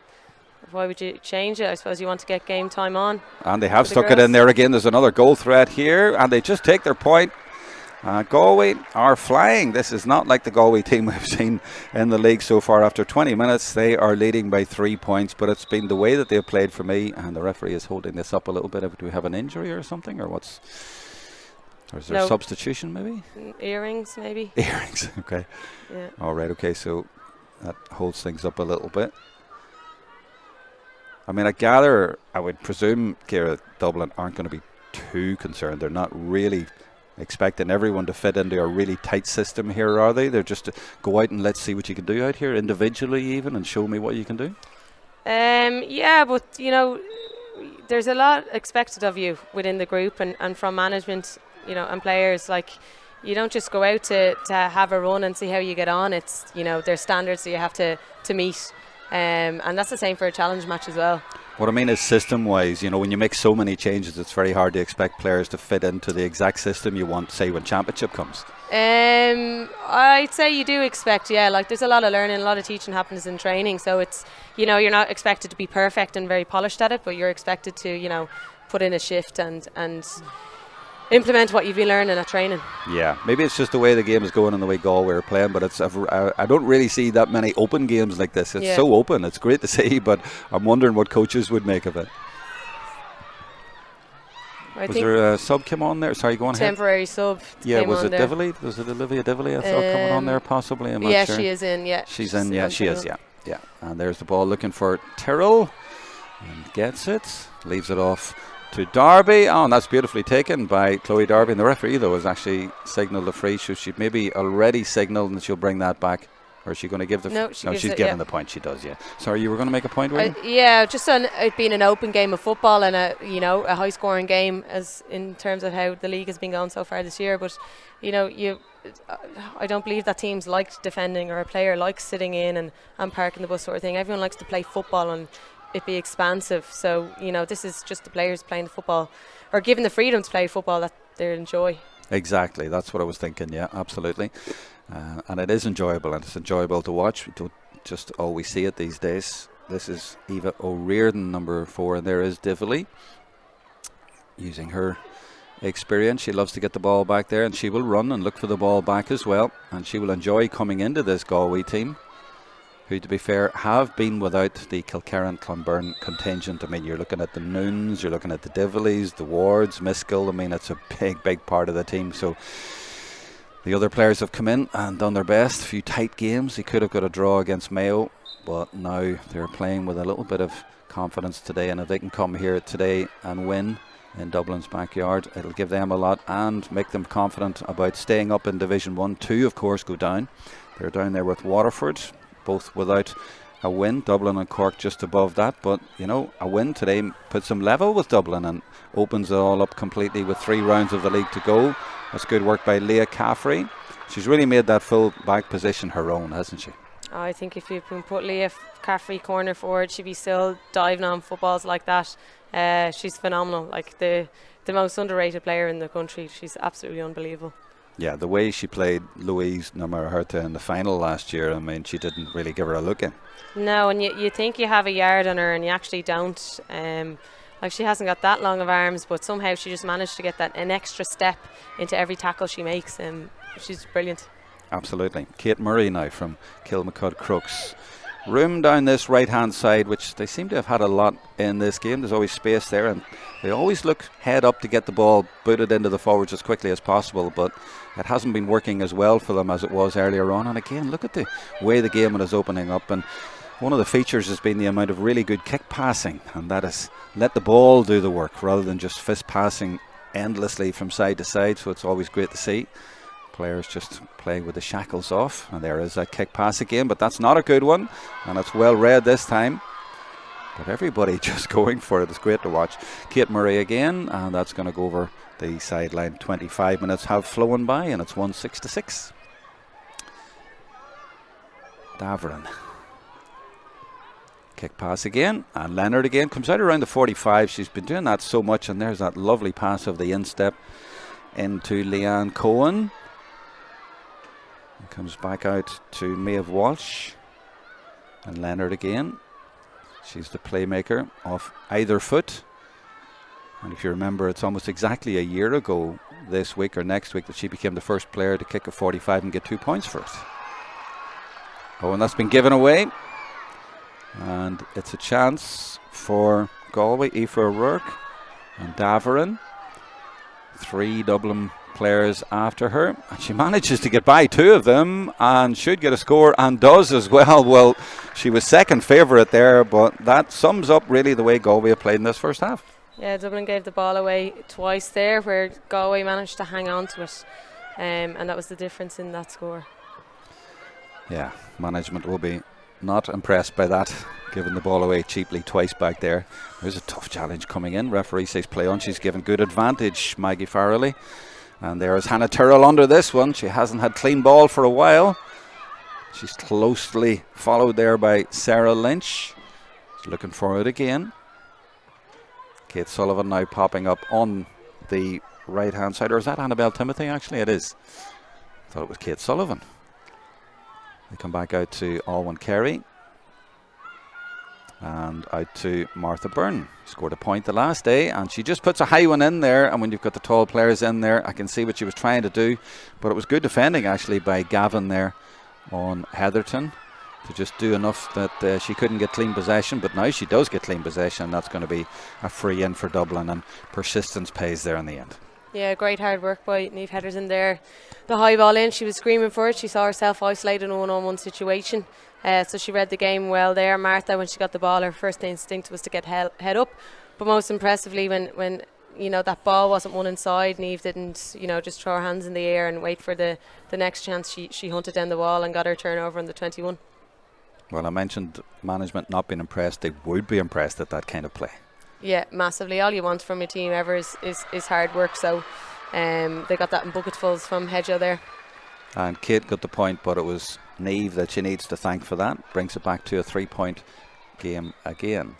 why would you change it? I suppose you want to get game time on. And they have stuck it in there again. There's another goal threat here, and they just take their point. Galway are flying. This is not like the Galway team we've seen in the league so far. After 20 minutes, they are leading by 3 points, but it's been the way that they've played for me, and the referee is holding this up a little bit. Do we have an injury or something, or what's? Or is there a substitution maybe? Earrings maybe. Earrings, okay. Yeah. All right, okay, so that holds things up a little bit. I mean, I would presume, Ciara, Dublin aren't going to be too concerned. They're not really expecting everyone to fit into a really tight system here, are they? They're just to go out and let's see what you can do out here, individually even, and show me what you can do? Yeah, but, you know, there's a lot expected of you within the group and from management, you know, and players. Like, you don't just go out to have a run and see how you get on. It's, you know, there's standards that you have to meet. And that's the same for a challenge match as well. What I mean is system-wise, you know, when you make so many changes, it's very hard to expect players to fit into the exact system you want, say, when championship comes. I'd say you do expect, yeah, like there's a lot of learning, a lot of teaching happens in training. So it's, you know, you're not expected to be perfect and very polished at it, but you're expected to, you know, put in a shift and implement what you've been learning at training. Yeah, maybe it's just the way the game is going and the way Galway are playing, but it's I don't really see that many open games like this. It's so open, it's great to see, but I'm wondering what coaches would make of it. Was there a sub came on there? Sorry, go on ahead. Temporary sub. Yeah, was it Dively? Was it Olivia Dively I thought coming on there possibly? I'm not sure. She is in, yeah. She's in, yeah, she is, yeah. Yeah, and there's the ball looking for Tyrrell, and gets it, leaves it off to Darby. Oh, and that's beautifully taken by Chloe Darby. And the referee, though, has actually signalled the free. So she maybe already signalled and she'll bring that back. Or is she going to give the... No, she's giving the point. She does, yeah. Sorry, you were going to make a point, were you? Yeah, just on it being an open game of football and a high-scoring game as in terms of how the league has been going so far this year. But, you know, I don't believe that teams like defending or a player likes sitting in and parking the bus sort of thing. Everyone likes to play football and it be expansive. So, you know, this is just the players playing the football or given the freedom to play football that they enjoy. Exactly, that's what I was thinking. Yeah, absolutely. And it is enjoyable, and it's enjoyable to watch. We don't just always see it these days. This is Eva O'Riordan, number 4, and there is Dively using her experience. She loves to get the ball back there, and she will run and look for the ball back as well, and she will enjoy coming into this Galway team, who, to be fair, have been without the Kilkerran Clonburn contingent. I mean, you're looking at the Noons, you're looking at the Divleys, the Wards, Miskill. I mean, it's a big part of the team. So the other players have come in and done their best. A few tight games. They could have got a draw against Mayo, but now they're playing with a little bit of confidence today. And if they can come here today and win in Dublin's backyard, it'll give them a lot and make them confident about staying up in Division 1. 2, of course, go down. They're down there with Waterford, both without a win. Dublin and Cork just above that, but you know, a win today puts them level with Dublin and opens it all up completely with 3 rounds of the league to go. That's good work by Leah Caffrey. She's really made that full back position her own, hasn't she? I think if you can put Leah Caffrey corner forward, she'd be still diving on footballs like that. She's phenomenal, like the most underrated player in the country. She's absolutely unbelievable. Yeah, the way she played Louise Namarherta in the final last year, I mean, she didn't really give her a look in. No, and you think you have a yard on her and you actually don't. Like, she hasn't got that long of arms, but somehow she just managed to get an extra step into every tackle she makes. She's brilliant. Absolutely. Kate Murray now from Kilmacud Crooks. Room down this right hand side, which they seem to have had a lot in this game. There's always space there, and they always look head up to get the ball booted into the forwards as quickly as possible, but it hasn't been working as well for them as it was earlier on. And again, look at the way the game is opening up, and one of the features has been the amount of really good kick passing, and that is let the ball do the work rather than just fist passing endlessly from side to side. So it's always great to see players just playing with the shackles off. And there is a kick pass again, but that's not a good one, and it's well read this time. But everybody just going for it. It's great to watch. Kate Murray again, and that's going to go over the sideline. 25 minutes have flown by, and it's 1-6. Daverin. Kick pass again, and Leonard again comes out around the 45. She's been doing that so much, and there's that lovely pass of the instep into Leanne Cohen. Comes back out to Maeve Walsh, and Leonard again. She's the playmaker of either foot, and if you remember, it's almost exactly a year ago this week or next week that she became the first player to kick a 45 and get 2 points for it. Oh, and that's been given away, and it's a chance for Galway. Aoife O'Rourke and Daverin, 3 Dublin players after her, and she manages to get by 2 of them and should get a score, and does as well. Well, she was second favourite there, but that sums up really the way Galway have played in this first half. Yeah, Dublin gave the ball away twice there, where Galway managed to hang on to it, and that was the difference in that score. Yeah, management will be not impressed by that, giving the ball away cheaply twice back there. There's a tough challenge coming in. Referee says play on. She's given good advantage, Maggie Farrelly. And there is Hannah Tyrrell under this one. She hasn't had clean ball for a while. She's closely followed there by Sarah Lynch. She's looking for it again. Kate Sullivan now popping up on the right hand side. Or is that Annabelle Timothy? Actually, it is. I thought it was Kate Sullivan. They come back out to Alwyn Carey. And out to Martha Byrne. Scored a point the last day, and she just puts a high one in there, and when you've got the tall players in there, I can see what she was trying to do, but it was good defending actually by Gavin there on Heatherton to just do enough that she couldn't get clean possession, but now she does get clean possession, and that's going to be a free in for Dublin, and persistence pays there in the end. Yeah, great hard work by Niamh Heatherton there. The high ball in, she was screaming for it. She saw herself isolated in a one-on-one situation. So she read the game well there. Martha, when she got the ball, her first instinct was to get head up. But most impressively, when you know that ball wasn't won inside, Niamh didn't just throw her hands in the air and wait for the next chance. She hunted down the wall and got her turnover on the 21. Well, I mentioned management not being impressed. They would be impressed at that kind of play. Yeah, massively. All you want from your team ever is hard work. So they got that in bucketfuls from Hedgehow there. And Kate got the point, but it was Niamh that she needs to thank for that. Brings it back to a 3-point game again.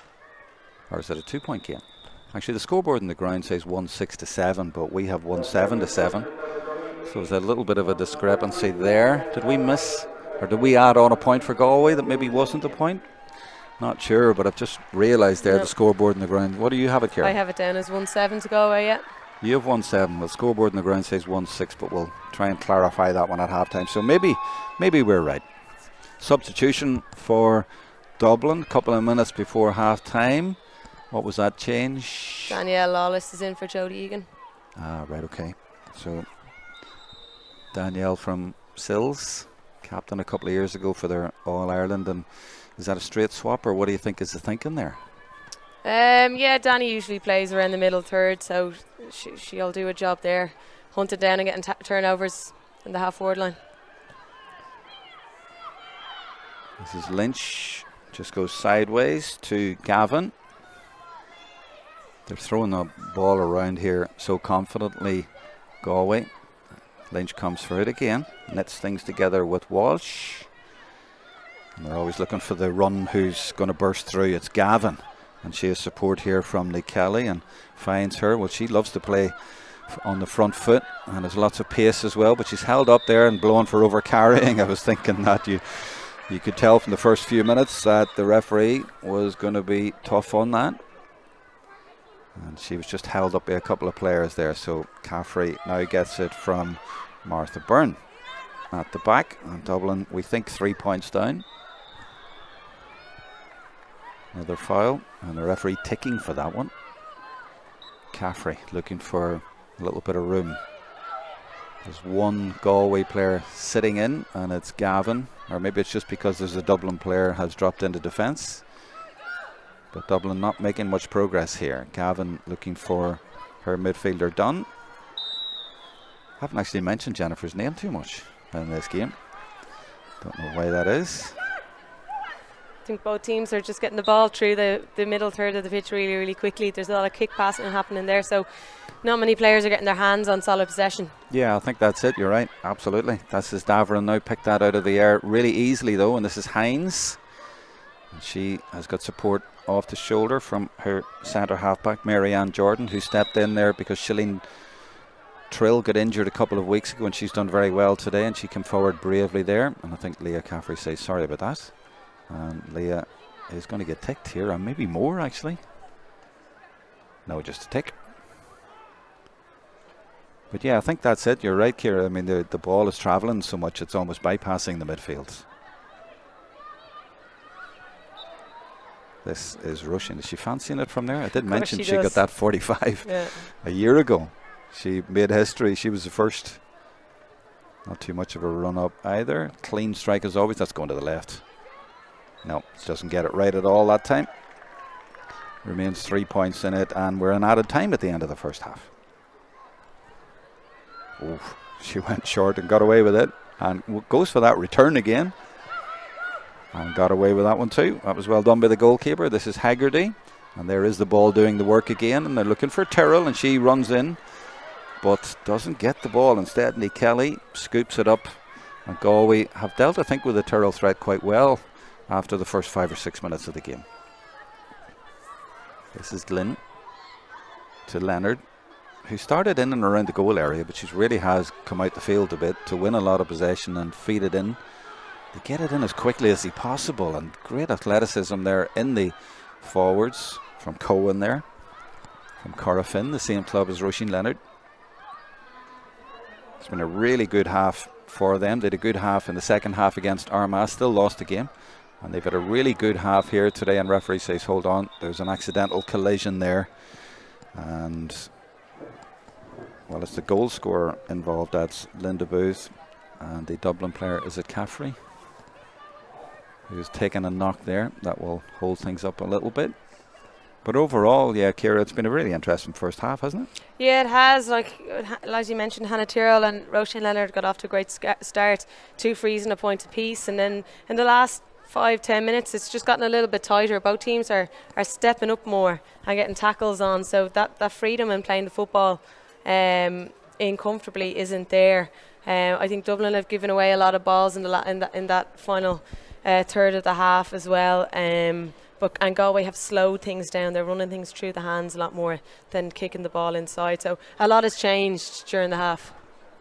Or is it a 2-point game? Actually, the scoreboard in the ground says 1-6-7, but we have 1-7-7. So there's a little bit of a discrepancy there. Did we miss, or did we add on a point for Galway that maybe wasn't a point? Not sure, but I've just realised there the scoreboard in the ground. What do you have it, Karen? I have it down as 1-7 to Galway, yeah. You have 1-7. The scoreboard in the ground says 1-6, but we'll try and clarify that one at halftime. So maybe we're right. Substitution for Dublin, a couple of minutes before halftime. What was that change? Danielle Lawless is in for Jodie Egan. Ah, right, okay. So Danielle from Sills, captain a couple of years ago for their All-Ireland. And is that a straight swap, or what do you think is the thinking there? Yeah, Danny usually plays around the middle third, so she'll do a job there, hunting down and getting turnovers in the half-forward line. This is Lynch. Just goes sideways to Gavin. They're throwing the ball around here so confidently, Galway. Lynch comes for it again. Knits things together with Walsh. And they're always looking for the run who's going to burst through. It's Gavin. And she has support here from Lee Kelly and finds her. Well, she loves to play on the front foot and has lots of pace as well, but she's held up there and blown for over carrying. I was thinking that you could tell from the first few minutes that the referee was going to be tough on that. And she was just held up by a couple of players there. So Caffrey now gets it from Martha Byrne at the back. And Dublin, we think, 3 points down. Another foul, and the referee ticking for that one. Caffrey looking for a little bit of room. There's one Galway player sitting in, and it's Gavin. Or maybe it's just because there's a Dublin player has dropped into defence. But Dublin not making much progress here. Gavin looking for her midfielder Dunn. Haven't actually mentioned Jennifer's name too much in this game. Don't know why that is. I think both teams are just getting the ball through the middle third of the pitch really quickly. There's a lot of kick passing happening there, so not many players are getting their hands on solid possession. Yeah, I think that's it. You're right. Absolutely. That's as Davern now picked that out of the air really easily though, and this is Hines. And she has got support off the shoulder from her centre halfback Mary-Ann Jordan, who stepped in there because Shilleen Trill got injured a couple of weeks ago, and she's done very well today, and she came forward bravely there. And I think Leah Caffrey says sorry about that. And Leah is going to get ticked here, and maybe more actually. No, just a tick. But yeah, I think that's it. You're right, Ciara. I mean, the ball is travelling so much it's almost bypassing the midfield. This is Rushing. Is she fancying it from there? I did mention she got that 45 a year ago. She made history. She was the first. Not too much of a run up either. Clean strike as always. That's going to the left. No, doesn't get it right at all that time. Remains 3 points in it, and we're in added time at the end of the first half. Oof, she went short and got away with it, and goes for that return again, and got away with that one too. That was well done by the goalkeeper. This is Haggerty, and there is the ball doing the work again, and they're looking for Tyrrell, and she runs in but doesn't get the ball. Instead, Lee Kelly scoops it up, and Galway have dealt, I think, with the Tyrrell threat quite well after the first 5 or 6 minutes of the game. This is Glynn to Leonard, who started in and around the goal area, but she really has come out the field a bit to win a lot of possession and feed it in. To get it in as quickly as possible, and great athleticism there in the forwards from Cohen there, from Corofin, the same club as Roisin Leonard. It's been a really good half for them. They had a good half in the second half against Armagh, still lost the game. And they've had a really good half here today, and referee says hold on, there's an accidental collision there, and well, it's the goal scorer involved. That's Linda Booth, and the Dublin player, is it Caffrey, who's taken a knock there. That will hold things up a little bit. But overall, yeah, Ciara, it's been a really interesting first half, hasn't it? Yeah, it has. Like as you mentioned, Hannah Tyrrell and Roisin Leonard got off to a great start, 2 frees and a point apiece, and then in the last 5-10 minutes it's just gotten a little bit tighter. Both teams are stepping up more and getting tackles on, so that freedom in playing the football in comfortably isn't there. I think Dublin have given away a lot of balls in that final third of the half as well, and Galway have slowed things down. They're running things through the hands a lot more than kicking the ball inside, so a lot has changed during the half.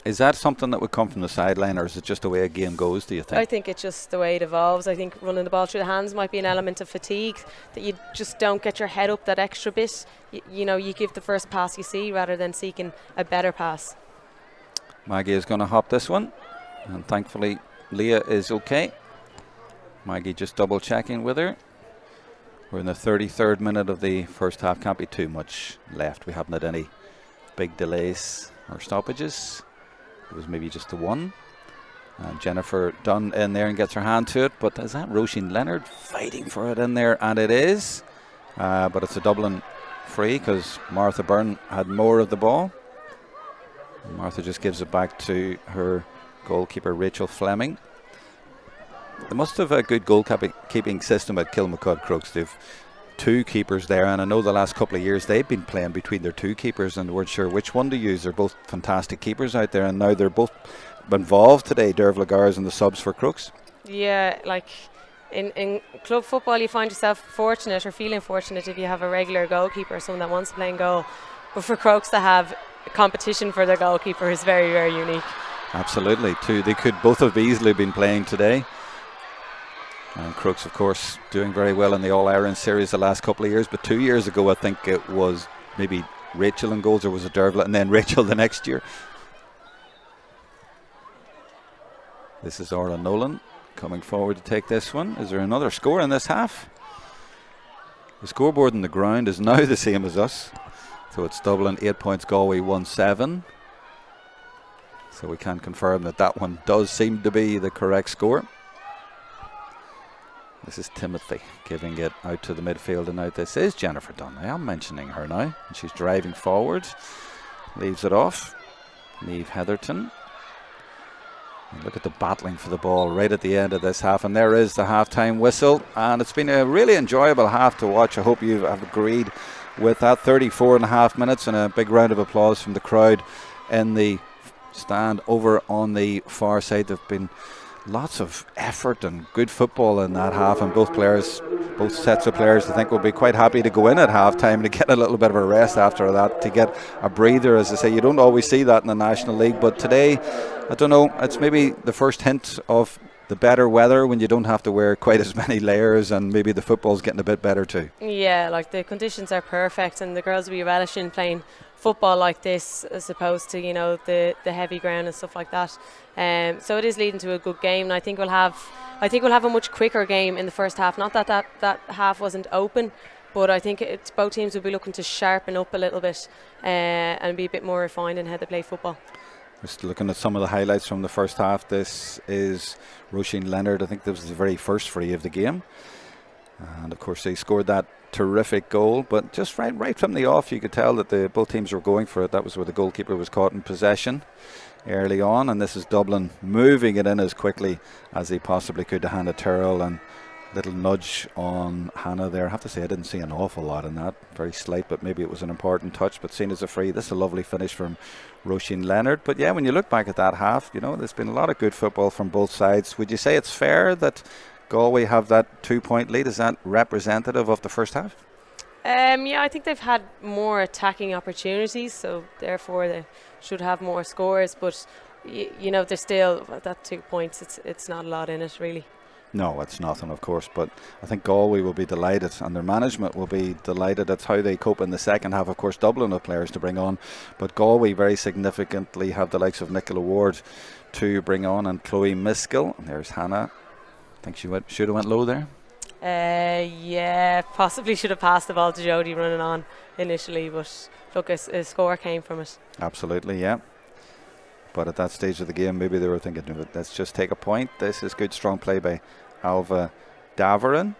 Is that something that would come from the sideline, or is it just the way a game goes, do you think? I think it's just the way it evolves. I think running the ball through the hands might be an element of fatigue, that you just don't get your head up that extra bit. You know, you give the first pass you see rather than seeking a better pass. Maggie is going to hop this one, and thankfully Leah is okay. Maggie just double checking with her. We're in the 33rd minute of the first half. Can't be too much left. We haven't had any big delays or stoppages. It was maybe just the one. And Jennifer Dunn in there and gets her hand to it. But is that Roisin Leonard fighting for it in there? And it is. But it's a Dublin free because Martha Byrne had more of the ball. And Martha just gives it back to her goalkeeper, Rachel Fleming. They must have a good goalkeeping system at Kilmacud Crooks. They've two keepers there, and I know the last couple of years they've been playing between their two keepers and weren't sure which one to use. They're both fantastic keepers out there, and now they're both involved today, Derv Lagars and the subs for Crooks. Yeah, like in club football you find yourself fortunate or feeling fortunate if you have a regular goalkeeper, someone that wants to play in goal. But for Crooks to have competition for their goalkeeper is very, very unique. Absolutely, too. They could both have easily been playing today. And Crooks, of course, doing very well in the All-Ireland series the last couple of years. But 2 years ago, I think it was maybe Rachel in goals, or was it Dervla, and then Rachel the next year. This is Orla Nolan coming forward to take this one. Is there another score in this half? The scoreboard on the ground is now the same as us. So it's Dublin 8 points, Galway 1-7. So we can confirm that that one does seem to be the correct score. This is Timothy giving it out to the midfield, and now this is Jennifer Dunn. I am mentioning her now. And she's driving forward. Leaves it off. Niamh Heatherton. And look at the battling for the ball right at the end of this half. And there is the half-time whistle. And it's been a really enjoyable half to watch. I hope you have agreed with that. 34.5 minutes, and a big round of applause from the crowd in the stand over on the far side. There have been lots of effort and good football in that half, and both sets of players I think will be quite happy to go in at half time to get a little bit of a rest after that, to get a breather. As I say, you don't always see that in the National League, but today, I don't know, it's maybe the first hint of the better weather when you don't have to wear quite as many layers, and maybe the football's getting a bit better too. Yeah, like the conditions are perfect, and the girls will be relishing playing football like this as opposed to, you know, the heavy ground and stuff like that. So it is leading to a good game, and I think we'll have a much quicker game in the first half. Not that half wasn't open, but I think both teams will be looking to sharpen up a little bit and be a bit more refined in how they play football. Just looking at some of the highlights from the first half. This is Roisin Leonard. I think this was the very first free of the game, and of course they scored that terrific goal, but just right from the off you could tell that both teams were going for it. That was where the goalkeeper was caught in possession early on, and this is Dublin moving it in as quickly as they possibly could to Hannah Tyrrell, and little nudge on Hannah there. I have to say I didn't see an awful lot in that, very slight, but maybe it was an important touch, but seen as a free. This is a lovely finish from Roisin Leonard. But yeah, when you look back at that half, you know, there's been a lot of good football from both sides. Would you say it's fair that Galway have that 2-point lead? Is that representative of the first half? Yeah, I think they've had more attacking opportunities, so therefore they should have more scores. But you know, there's still that 2 points. It's not a lot in it, really. No, it's nothing, of course. But I think Galway will be delighted, and their management will be delighted. That's how they cope in the second half. Of course, Dublin have players to bring on, but Galway very significantly have the likes of Nicola Ward to bring on, and Chloe Miskell. And there's Hannah. I think she should have went low there. Yeah, possibly should have passed the ball to Jodie running on initially, but look, a score came from it. Absolutely, yeah. But at that stage of the game, maybe they were thinking, let's just take a point. This is good, strong play by Alva Davarin.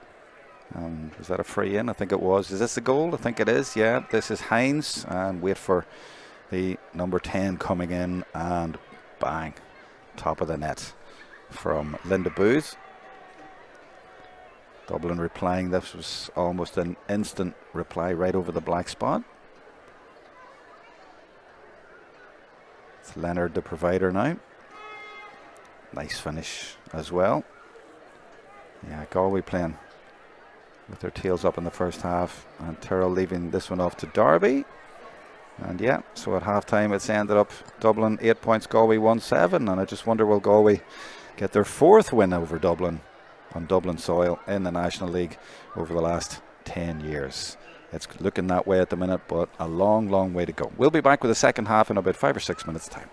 Was that a free in? I think it was. Is this the goal? I think it is, yeah. This is Hines, and wait for the number 10 coming in, and bang, top of the net from Linda Booth. Dublin replying. This was almost an instant reply right over the black spot. It's Leonard the provider now. Nice finish as well. Yeah, Galway playing with their tails up in the first half, and Tyrrell leaving this one off to Derby. And yeah, so at half time it's ended up Dublin 8 points, Galway 1-7, and I just wonder, will Galway get their fourth win over Dublin on Dublin soil in the National League over the last 10 years. It's looking that way at the minute, but a long, long way to go. We'll be back with the second half in about 5 or 6 minutes' time.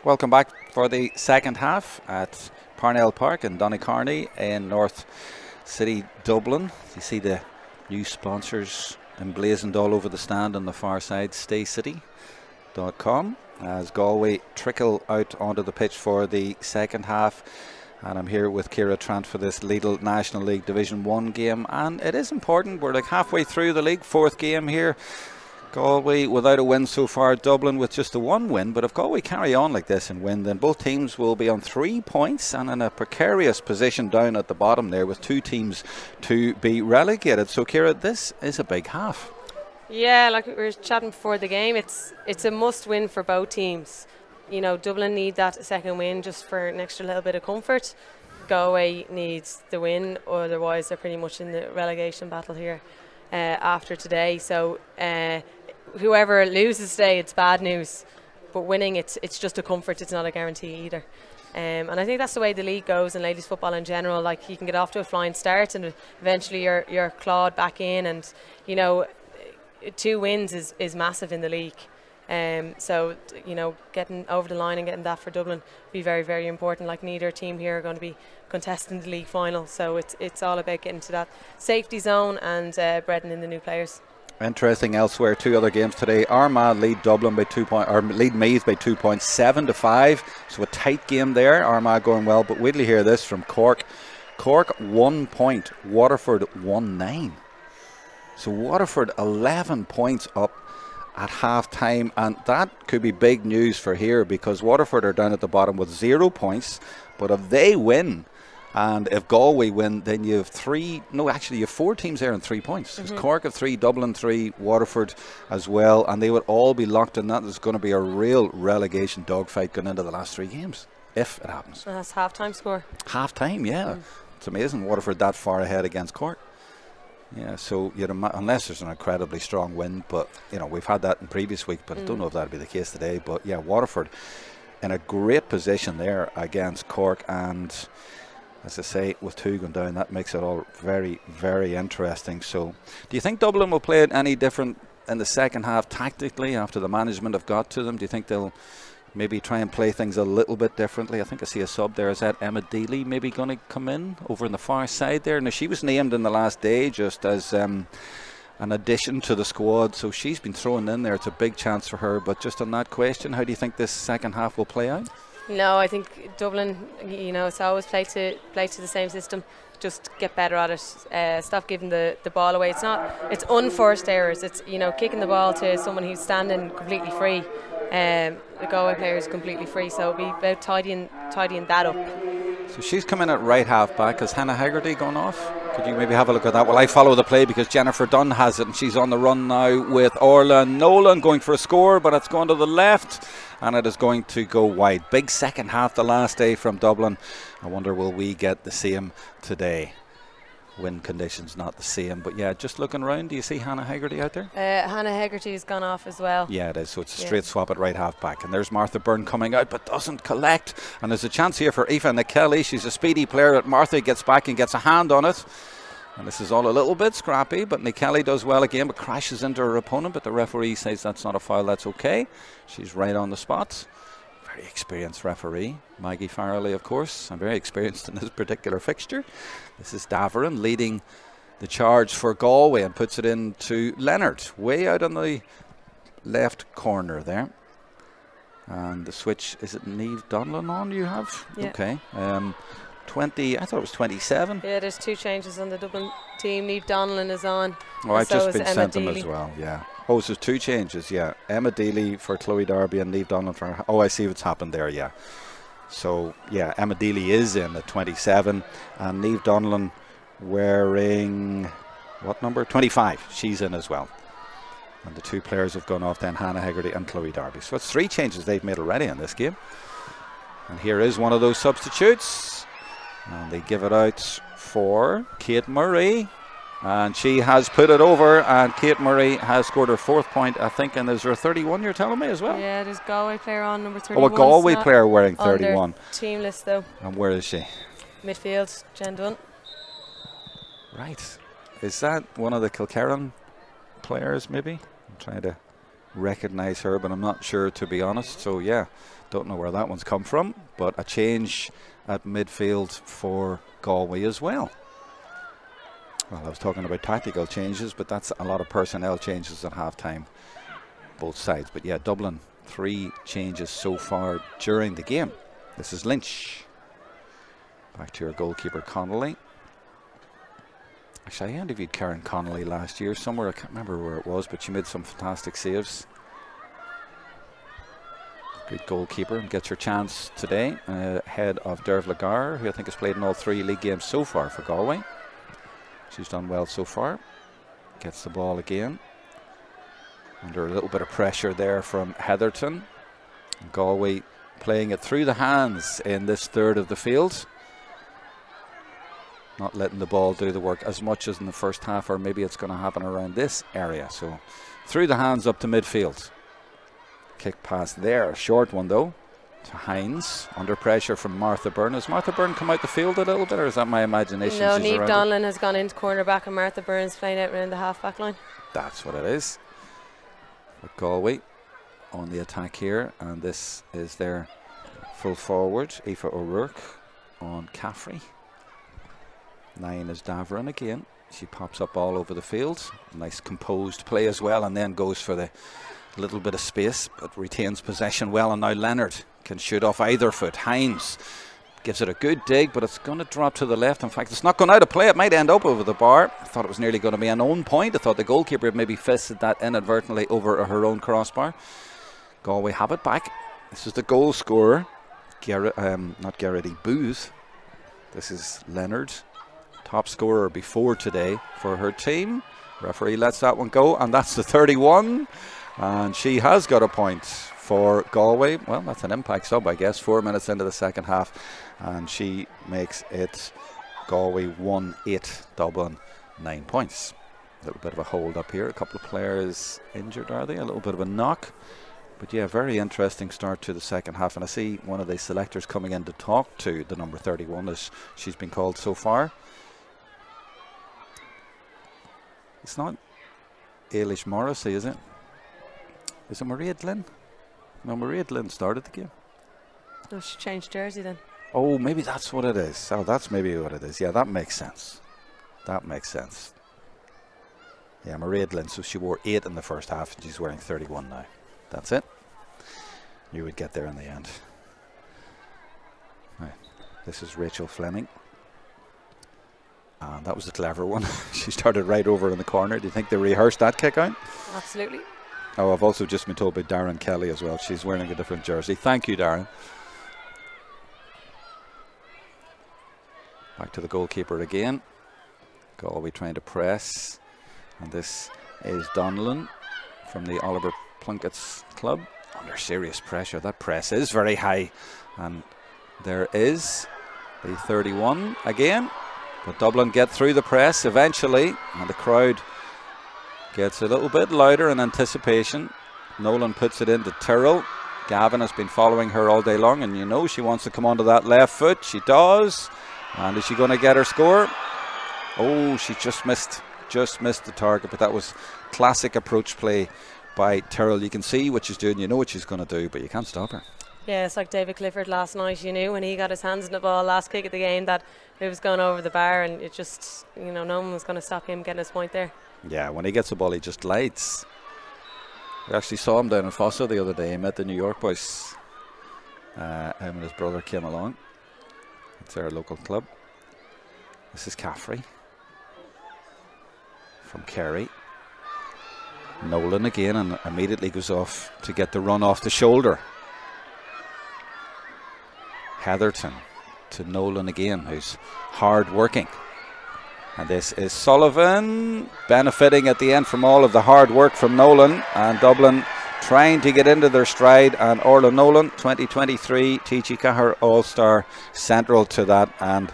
Welcome back for the second half at Parnell Park in Donnycarney in North City, Dublin. You see the new sponsors emblazoned all over the stand on the far side, staycity.com, as Galway trickle out onto the pitch for the second half. And I'm here with Ciara Trant for this Lidl National League Division 1 game. And it is important, we're like halfway through the league, fourth game here. Galway without a win so far, Dublin with just the one win. But if Galway carry on like this and win, then both teams will be on 3 points and in a precarious position down at the bottom there, with two teams to be relegated. So Ciara, this is a big half. Yeah, like we were chatting before the game, it's a must win for both teams. You know, Dublin need that second win just for an extra little bit of comfort. Galway needs the win, otherwise they're pretty much in the relegation battle here after today. So whoever loses today, it's bad news. But winning, it's just a comfort. It's not a guarantee either. And I think that's the way the league goes and ladies football in general. Like, you can get off to a flying start and eventually you're clawed back in. And you know, 2 wins is massive in the league. So you know, getting over the line and getting that for Dublin will be very, very important. Like, neither team here are going to be contesting the league final. So it's all about getting to that safety zone and breading in the new players. Interesting elsewhere, 2 other games today. Armagh lead Dublin by 2 points, or lead Meath by 2 points, 7-5. So a tight game there. Armagh going well, but wait till you hear this from Cork. Cork 1 point, Waterford 1-9. So Waterford 11 points up at half time, and that could be big news for here, because Waterford are down at the bottom with 0 points. But if they win, and if Galway win, then you have 4 teams there in 3 points. There's Cork of 3, Dublin 3, Waterford as well, and they would all be locked in that. There's going to be a real relegation dogfight going into the last 3 games, if it happens. And that's half-time score. Half-time, yeah. It's amazing Waterford that far ahead against Cork. Yeah, so unless there's an incredibly strong wind, but you know, we've had that in previous week, but I don't know if that'll be the case today. But yeah, Waterford in a great position there against Cork, and as I say, with 2 going down, that makes it all very, very interesting. So do you think Dublin will play it any different in the second half tactically after the management have got to them? Do you think they'll maybe try and play things a little bit differently? I think I see a sub there. Is that Emma Deely maybe going to come in over on the far side there? Now, she was named in the last day just as an addition to the squad, so she's been thrown in there. It's a big chance for her. But just on that question, how do you think this second half will play out? No, I think Dublin, you know, it's always play to the same system. Just get better at it. Stop giving the ball away. It's unforced errors. It's, you know, kicking the ball to someone who's standing completely free. The Galway player is completely free, so it'll be about tidying that up. So she's come in at right half back. Has Hannah Haggerty gone off? Could you maybe have a look at that? Well, I follow the play because Jennifer Dunn has it, and she's on the run now with Orla Nolan going for a score, but it's gone to the left and it is going to go wide. Big second half the last day from Dublin. I wonder, will we get the same today? Wind conditions not the same, but yeah, just looking around, do you see Hannah Haggerty out there? Hannah Haggerty has gone off as well. Yeah, it is, so it's a straight swap at right half back, and there's Martha Byrne coming out but doesn't collect, and there's a chance here for Aoife Kelly. She's a speedy player, that Martha gets back and gets a hand on it, and this is all a little bit scrappy, but Kelly does well again, but crashes into her opponent, but the referee says that's not a foul, that's okay. She's right on the spot. Very experienced referee, Maggie Farrelly, of course. I'm very experienced in this particular fixture. This is Daverin leading the charge for Galway and puts it into Leonard, way out on the left corner there. And the switch, is it Niamh Donlan on you have? Yeah. Okay. 20, I thought it was 27. Yeah, there's 2 changes on the Dublin team. Niamh Donlan is on. Oh, I've so just is been Emma sent them Deely as well, yeah. Oh, so there's 2 changes, yeah. Emma Deely for Chloe Darby and Niamh Donlan for... Oh, I see what's happened there, yeah. So, yeah, Emma Deely is in at 27, and Niamh Donlan wearing... what number? 25. She's in as well. And the 2 players have gone off then, Hannah Haggerty and Chloe Darby. So it's 3 changes they've made already in this game. And here is one of those substitutes. And they give it out for Kate Murray. And she has put it over, and Kate Murray has scored her 4th point, I think. And is there a 31 you're telling me as well? Yeah, there's Galway player on number 31. Oh, a Galway player wearing 31. On their team list though. And where is she? Midfield, Jen Dunn. Right. Is that one of the Kilkerran players maybe? I'm trying to recognise her, but I'm not sure, to be honest. So yeah, don't know where that one's come from. But a change at midfield for Galway as well. Well, I was talking about tactical changes, but that's a lot of personnel changes at half-time, both sides. But yeah, Dublin, 3 changes so far during the game. This is Lynch. Back to your goalkeeper, Connolly. Actually, I interviewed Karen Connolly last year somewhere. I can't remember where it was, but she made some fantastic saves. Good goalkeeper, and gets her chance today ahead of Derv Lagar, who I think has played in all 3 league games so far for Galway. She's done well so far. Gets the ball again. Under a little bit of pressure there from Heatherton. Galway playing it through the hands in this third of the field. Not letting the ball do the work as much as in the first half, or maybe it's going to happen around this area. So through the hands up to midfield. Kick pass there, a short one though, to Hines. Under pressure from Martha Byrne. Has Martha Byrne come out the field a little bit, or is that my imagination? No, Niamh Donlan has gone into cornerback and Martha Byrne's playing out around the half-back line. That's what it is. But Galway on the attack here, and this is their full forward, Aoife O'Rourke on Caffrey. 9 is Davern again. She pops up all over the field. Nice composed play as well, and then goes for the little bit of space, but retains possession well. And now Leonard can shoot off either foot. Hines gives it a good dig, but it's going to drop to the left. In fact, it's not going out of play. It might end up over the bar. I thought it was nearly going to be an own point. I thought the goalkeeper had maybe fisted that inadvertently over her own crossbar. Galway have it back. This is the goal scorer, not Garrity, Booth. This is Leonard, top scorer before today for her team. Referee lets that one go, and that's the 31. And she has got a point for Galway. Well, that's an impact sub, I guess. 4 minutes into the second half, and she makes it Galway 1-8, Dublin 9 points. A little bit of a hold up here. A couple of players injured, are they? A little bit of a knock. But yeah, very interesting start to the second half. And I see one of the selectors coming in to talk to the number 31, as she's been called so far. It's not Ailish Morrissey, is it? Is it Maria Glynn? No, Maria Glynn started the game. No, she changed jersey then. Oh, maybe that's what it is. Oh, that's maybe what it is. Yeah, that makes sense. That makes sense. Yeah, Maria Glynn. So she wore 8 in the first half, and she's wearing 31 now. That's it. You would get there in the end. Right. This is Rachel Fleming. And that was a clever one. She started right over in the corner. Do you think they rehearsed that kick out? Absolutely. Oh, I've also just been told by Darren Kelly as well. She's wearing a different jersey. Thank you, Darren. Back to the goalkeeper again. Galway trying to press. And this is Donnellan from the Oliver Plunkett's club. Under serious pressure. That press is very high. And there is the 31 again. But Dublin get through the press eventually. And the crowd gets a little bit louder in anticipation. Nolan puts it into Tyrrell. Gavin has been following her all day long, and you know she wants to come onto that left foot. She does. And is she going to get her score? Oh, she just missed the target, but that was classic approach play by Tyrrell. You can see what she's doing, you know what she's going to do, but you can't stop her. Yeah, it's like David Clifford last night. You knew when he got his hands on the ball last kick of the game that it was going over the bar, and it just, you know, no one was going to stop him getting his point there. Yeah, when he gets the ball, he just lights. We actually saw him down in Fossa the other day. He met the New York boys. Him and his brother came along. It's their local club. This is Caffrey from Kerry. Nolan again, and immediately goes off to get the run off the shoulder. Heatherton to Nolan again, who's hard working. And this is Sullivan, benefiting at the end from all of the hard work from Nolan, and Dublin trying to get into their stride. And Orla Nolan, 2023 TG Cahir All-Star, central to that, and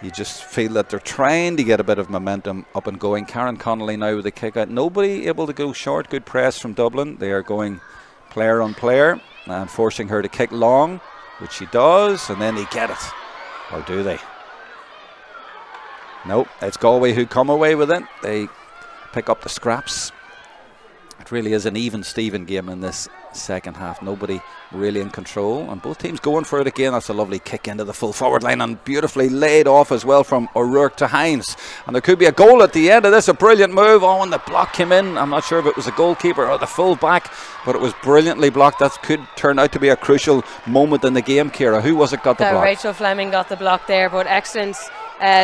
you just feel that they're trying to get a bit of momentum up and going. Karen Connolly now with the kick out. Nobody able to go short. Good press from Dublin. They are going player on player and forcing her to kick long, which she does, and then they get it. Or do they? Nope, it's Galway who come away with it. They pick up the scraps. It really is an even Steven game in this second half. Nobody really in control, and both teams going for it again. That's a lovely kick into the full forward line, and beautifully laid off as well from O'Rourke to Hines. And there could be a goal at the end of this. A brilliant move. Oh, and the block came in. I'm not sure if it was the goalkeeper or the full back, but it was brilliantly blocked. That could turn out to be a crucial moment in the game. Ciara, who was it got the block? Rachel Fleming got the block there, but excellent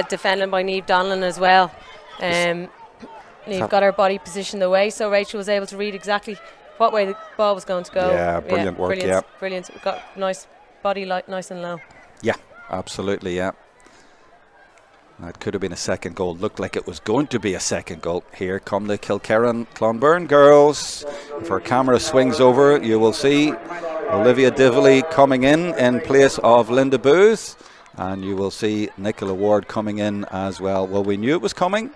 defending by Niamh Donlan as well. Niamh got her body positioned away, so Rachel was able to read exactly what way the ball was going to go. Yeah, brilliant work. Brilliant. Got nice body, nice and low. Yeah, absolutely. Yeah, that could have been a second goal. Looked like it was going to be a second goal. Here come the Kilkerran Clonberne girls. If our camera swings over, you will see Olivia Dively coming in place of Linda Booth, and you will see Nicola Ward coming in as well. Well, we knew it was coming,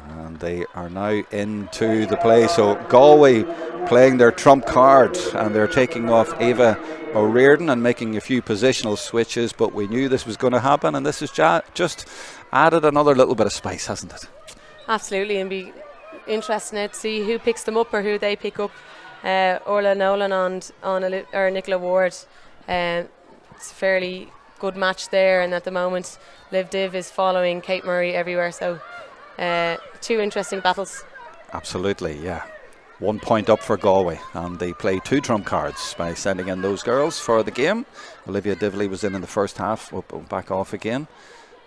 and they are now into the play. So Galway playing their trump card, and they're taking off Ava O'Riordan and making a few positional switches, but we knew this was going to happen, and this has just added another little bit of spice, hasn't it? Absolutely, and be interesting now to see who picks them up or who they pick up. Orla Nolan or Nicola Ward. It's a fairly good match there, and at the moment Liv Div is following Kate Murray everywhere, so two interesting battles. Absolutely, yeah. 1 point up for Galway, and they play two trump cards by sending in those girls for the game. Olivia Dively was in the first half, back off again,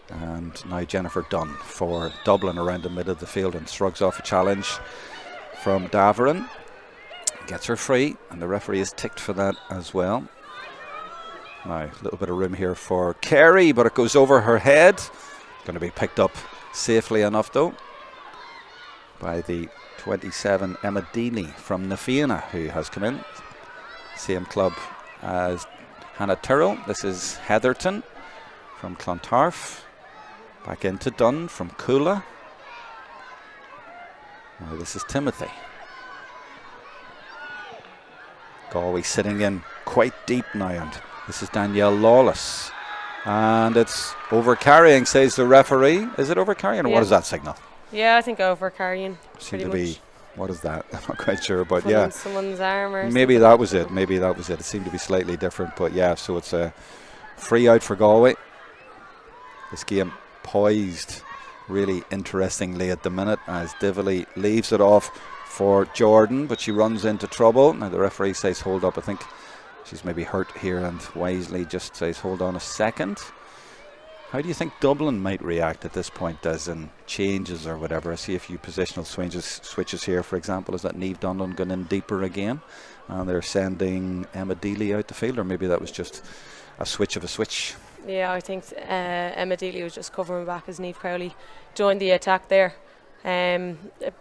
and now Jennifer Dunn for Dublin around the middle of the field, and shrugs off a challenge from Daverin. Gets her free, and the referee is ticked for that as well. Now a little bit of room here for Carey, but it goes over her head. Going to be picked up safely enough though by the 27 Emma Deaney from Na Fianna, who has come in. Same club as Hannah Tyrrell. This is Heatherton from Clontarf. Back into Dunn from Coola. Now this is Timothy. Galway sitting in quite deep now, and this is Danielle Lawless. And it's over carrying, says the referee. Is it over carrying, or what is that signal? Yeah, I think over carrying. Seemed to be. What is that? I'm not quite sure, but yeah. Someone's arm or maybe that was it. Maybe that was it. It seemed to be slightly different, but yeah. So it's a free out for Galway. This game poised really interestingly at the minute as Dively leaves it off for Jordan, but she runs into trouble. Now the referee says hold up. I think she's maybe hurt here, and wisely just says hold on a second. How do you think Dublin might react at this point, as in changes or whatever? I see a few positional switches here, for example. Is that Niamh Donlan going in deeper again, and they're sending Emma Dealey out the field, or maybe that was just a switch of a switch? Yeah, I think Emma Dealey was just covering back as Niamh Crowley joined the attack there. A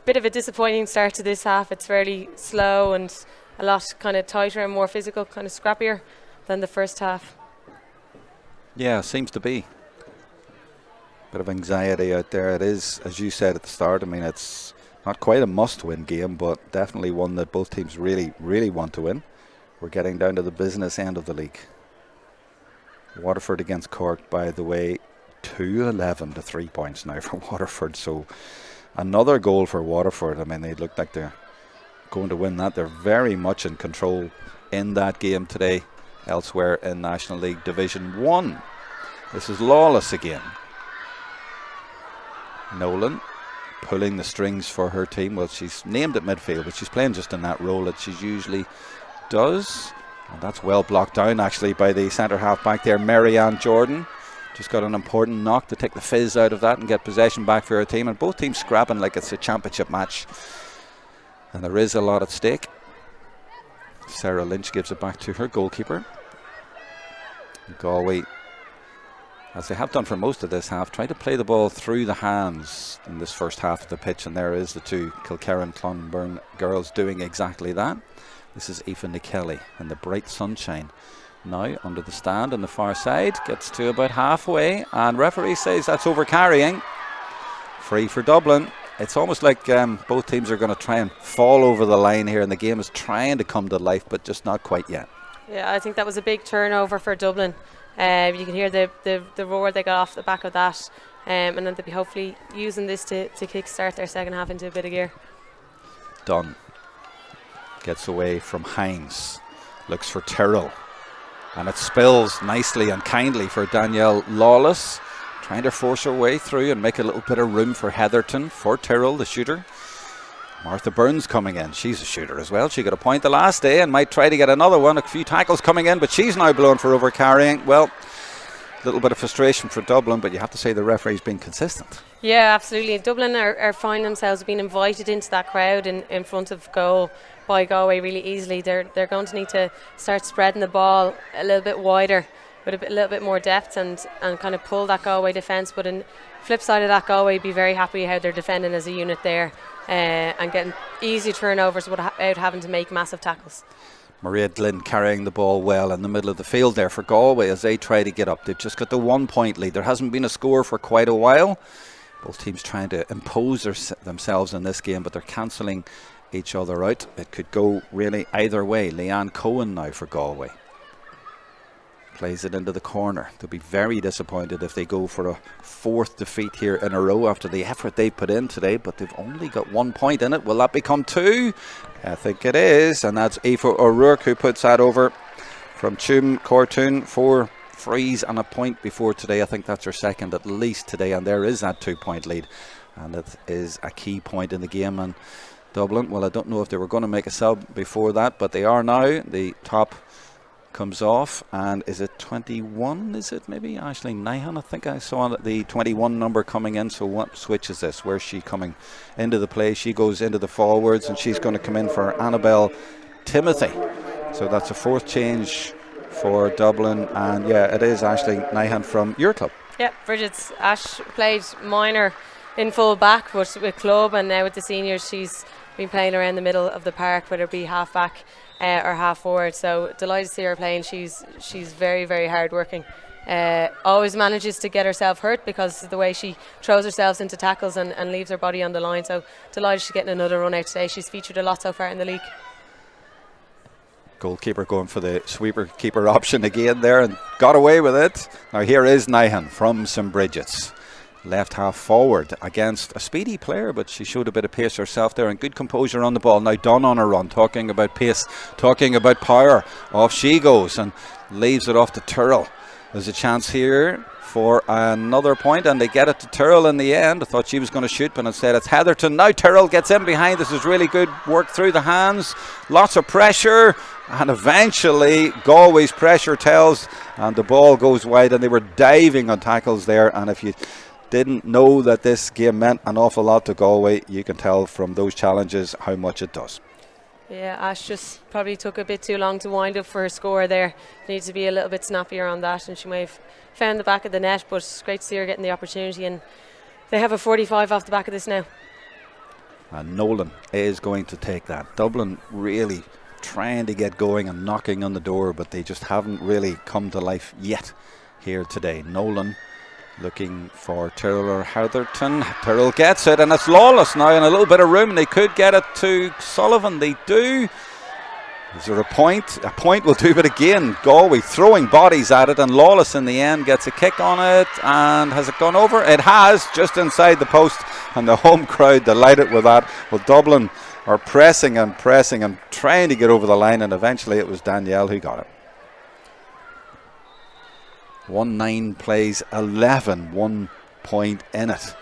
bit of a disappointing start to this half. It's fairly slow and a lot kind of tighter and more physical, kind of scrappier than the first half. Yeah, seems to be. Bit of anxiety out there. It is, as you said at the start, I mean, it's not quite a must-win game, but definitely one that both teams really, really want to win. We're getting down to the business end of the league. Waterford against Cork, by the way, 2-11 to 3 points now for Waterford. So another goal for Waterford. I mean, they look like they're going to win that. They're very much in control in that game today, elsewhere in National League Division 1. This is Lawless again. Nolan pulling the strings for her team. Well, she's named at midfield, but she's playing just in that role that she usually does. And that's well blocked down actually by the centre half back there, Marianne Jordan. Just got an important knock to take the fizz out of that and get possession back for her team. And both teams scrapping like it's a championship match. And there is a lot at stake. Sarah Lynch gives it back to her goalkeeper. Galway, as they have done for most of this half, trying to play the ball through the hands in this first half of the pitch, and there is the two Kilkerran Clonberne girls doing exactly that. This is Aoife Kelly in the bright sunshine. Now under the stand on the far side, gets to about halfway, and referee says that's over carrying. Free for Dublin. It's almost like both teams are going to try and fall over the line here, and the game is trying to come to life, but just not quite yet. Yeah, I think that was a big turnover for Dublin. You can hear the roar they got off the back of that, and then they'll be hopefully using this to kick-start their second half into a bit of gear. Done. Gets away from Hines. Looks for Tyrrell. And it spills nicely and kindly for Danielle Lawless. Trying to force her way through and make a little bit of room for Heatherton, for Tyrrell, the shooter. Martha Burns coming in. She's a shooter as well. She got a point the last day and might try to get another one. A few tackles coming in, but she's now blown for overcarrying. Well, a little bit of frustration for Dublin, but you have to say the referee's been consistent. Yeah, absolutely. Dublin are finding themselves being invited into that crowd in front of goal by Galway really easily. They're going to need to start spreading the ball a little bit wider with a little bit more depth and kind of pull that Galway defence. But in flip side of that, Galway be very happy how they're defending as a unit there and getting easy turnovers without having to make massive tackles. Maria Glynn carrying the ball well in the middle of the field there for Galway as they try to get up. They've just got the 1 point lead. There hasn't been a score for quite a while. Both teams trying to impose themselves in this game, but they're cancelling each other out. It could go really either way. Leanne Cohen now for Galway. Plays it into the corner. They'll be very disappointed if they go for a 4th defeat here in a row after the effort they put in today, but they've only got 1 point in it. Will that become 2? I think it is, and that's Aoife O'Rourke who puts that over from Tuam Cortoon. 4 frees and a point before today. I think that's her second at least today, and there is that 2 point lead, and it is a key point in the game. And Dublin, well, I don't know if they were going to make a sub before that, but they are now. The top comes off, and is it 21? Is it maybe Ashley Nyhan? I think I saw the 21 number coming in. So what switch is this? Where's she coming into the play? She goes into the forwards, and she's going to come in for Annabelle Timothy. So that's a 4th change for Dublin, and yeah, it is Ashley Nyhan from your club. Yeah, Bridget's Ash played minor in full back, but with club, and now with the seniors she's been playing around the middle of the park, whether it be half back or half forward. So delighted to see her playing. She's very, very hard working. Always manages to get herself hurt because of the way she throws herself into tackles and leaves her body on the line. So delighted she's getting another run out today. She's featured a lot so far in the league. Goalkeeper going for the sweeper keeper option again there and got away with it. Now here is Nyhan from St. Bridget's. Left half forward against a speedy player, but she showed a bit of pace herself there and good composure on the ball. Now Dunn on a run, talking about pace, talking about power. Off she goes and leaves it off to Tyrrell. There's a chance here for another point, and they get it to Tyrrell in the end. I thought she was going to shoot, but instead it's Heatherton. Now Tyrrell gets in behind. This is really good work through the hands. Lots of pressure, and eventually Galway's pressure tells, and the ball goes wide, and they were diving on tackles there. And if you didn't know that this game meant an awful lot to Galway, you can tell from those challenges how much it does. Yeah, Ash just probably took a bit too long to wind up for her score there. Needs to be a little bit snappier on that, and she may have found the back of the net, but it's great to see her getting the opportunity, and they have a 45 off the back of this now. And Nolan is going to take that. Dublin really trying to get going and knocking on the door, but they just haven't really come to life yet here today. Nolan looking for Tyrrell or Heatherton. Tyrrell gets it, and it's Lawless now in a little bit of room. They could get it to Sullivan. They do. Is there a point? A point will do it again. Galway throwing bodies at it, and Lawless in the end gets a kick on it. And has it gone over? It has, just inside the post, and the home crowd delighted with that. Well, Dublin are pressing and trying to get over the line, and eventually it was Danielle who got it. 1-9 plays 11, 1 point in it.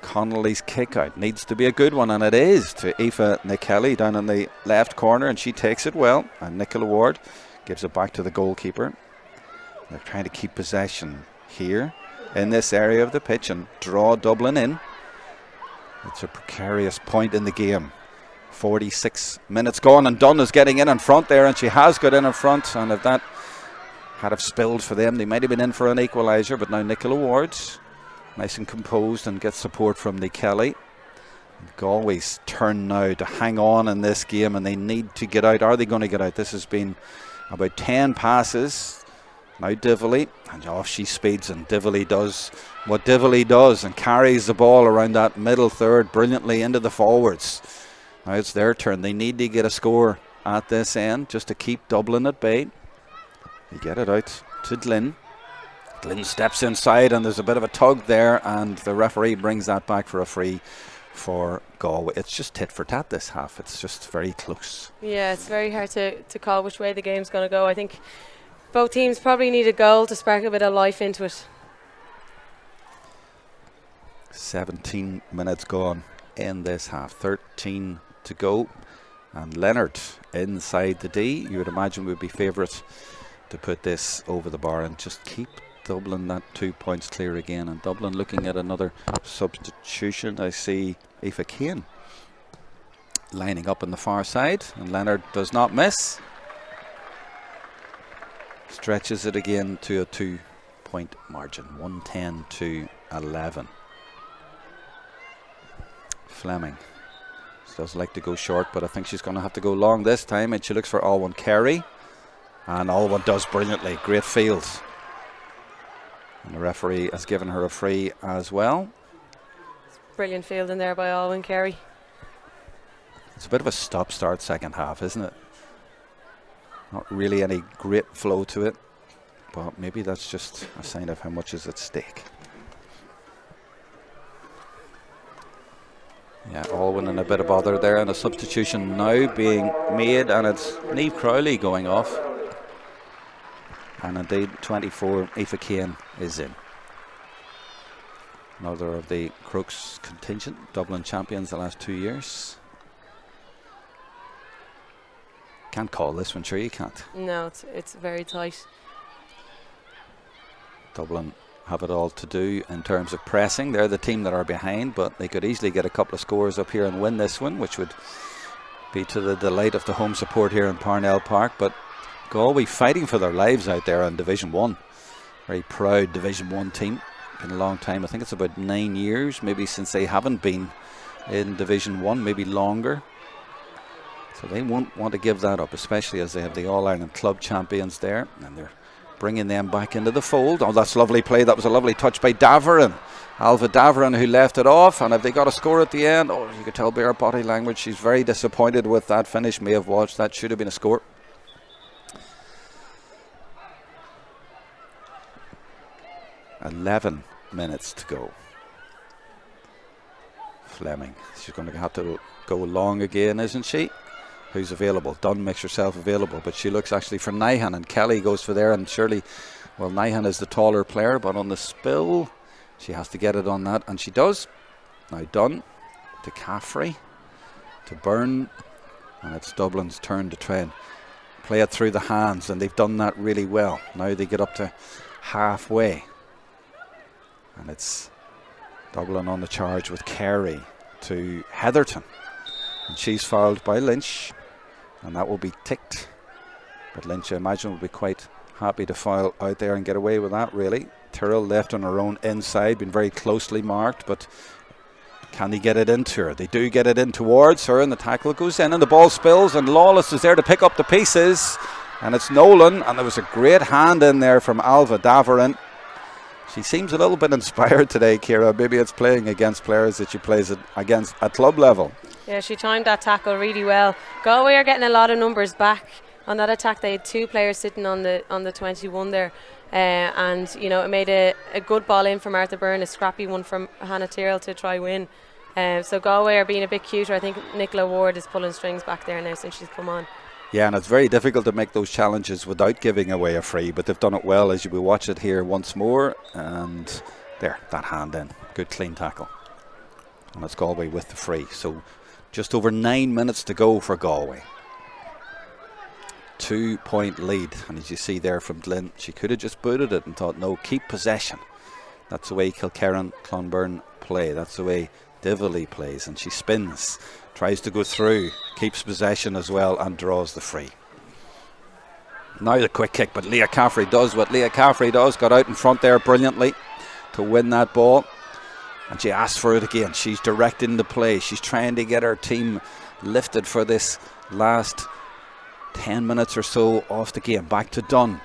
Connolly's kick out needs to be a good one, and it is, to Aoife Nikelly down in the left corner, and she takes it well, and Nicola Ward gives it back to the goalkeeper. They're trying to keep possession here in this area of the pitch and draw Dublin in. It's a precarious point in the game. 46 minutes gone, and Dunn is getting in front there, and she has got in front, and if that had have spilled for them, they might have been in for an equaliser. But now Nicola Ward, nice and composed, and gets support from Nick Kelly. Galway's turn now to hang on in this game, and they need to get out. Are they going to get out? This has been about 10 passes. Now Dively, and off she speeds, and Dively does what Dively does and carries the ball around that middle third brilliantly into the forwards. Now it's their turn. They need to get a score at this end just to keep Dublin at bay. They get it out to Glynn. Glynn steps inside, and there's a bit of a tug there, and the referee brings that back for a free for Galway. It's just tit for tat this half. It's just very close. Yeah, it's very hard to call which way the game's going to go. I think both teams probably need a goal to spark a bit of life into it. 17 minutes gone in this half. 13 to go. And Leonard inside the D. You would imagine would be favourite to put this over the bar and just keep Dublin that 2 points clear again. And Dublin looking at another substitution. I see Aoife Kane lining up on the far side, and Leonard does not miss. Stretches it again to a 2 point margin, 110 to 11. Fleming does like to go short, but I think she's going to have to go long this time, and she looks for Alwyn Carey, and Alwyn does brilliantly. Great field, and the referee has given her a free as well. Brilliant fielding there by Alwyn Carey. It's a bit of a stop-start second half, isn't it? Not really any great flow to it, but maybe that's just a sign of how much is at stake. Yeah, Alwyn in a bit of bother there, and a substitution now being made, and it's Niamh Crowley going off. And indeed, 24, Aoife Kane is in. Another of the Crokes contingent, Dublin champions the last 2 years. Can't call this one, sure you can't. No, it's very tight. Dublin have it all to do in terms of pressing. They're the team that are behind, but they could easily get a couple of scores up here and win this one, which would be to the delight of the home support here in Parnell Park. But Galway fighting for their lives out there in Division 1. Very proud Division 1 team. Been a long time. I think it's about 9 years maybe since they haven't been in Division 1, maybe longer. So they won't want to give that up, especially as they have the All-Ireland Club champions there, and they're bringing them back into the fold. Oh, that's lovely play. That was a lovely touch by Daverin. Alva Daverin, who left it off, and have they got a score at the end? Oh, you could tell by her body language she's very disappointed with that finish. May have watched that. Should have been a score. "11 minutes to go." Fleming, she's going to have to go long again, isn't she? Who's available? Dunn makes herself available, but she looks actually for Nyhan, and Kelly goes for there, and surely, well, Nyhan is the taller player, but on the spill she has to get it on that, and she does. Now Dunn to Caffrey to Byrne, and it's Dublin's turn to try and play it through the hands, and they've done that really well. Now they get up to halfway, and it's Dublin on the charge with Carey to Heatherton, and she's fouled by Lynch, and that will be ticked. But Lynch, I imagine, will be quite happy to foul out there and get away with that, really. Tyrrell left on her own inside, been very closely marked, but can they get it into her? They do get it in towards her, and the tackle goes in, and the ball spills, and Lawless is there to pick up the pieces, and it's Nolan, and there was a great hand in there from Alva Daverin. She seems a little bit inspired today, Ciara. Maybe it's playing against players that she plays against at club level. Yeah, she timed that tackle really well. Galway are getting a lot of numbers back on that attack. They had two players sitting on the 21 there, and you know, it made a good ball in for Martha Byrne, a scrappy one from Hannah Tyrrell to try win. So Galway are being a bit cuter. I think Nicola Ward is pulling strings back there now since she's come on. Yeah, and it's very difficult to make those challenges without giving away a free, but they've done it well, as you will watch it here once more. And there, that hand in. Good clean tackle. And it's Galway with the free. So just over 9 minutes to go for Galway. 2 point lead. And as you see there from Glynn, she could have just booted it and thought, no, keep possession. That's the way Kilkerran Clonbyrne play. That's the way Dively plays. And she spins, tries to go through, keeps possession as well, and draws the free. Now the quick kick, but Leah Caffrey does what Leah Caffrey does. Got out in front there brilliantly to win that ball. And she asked for it again. She's directing the play. She's trying to get her team lifted for this last 10 minutes or so off the game. Back to Dunn.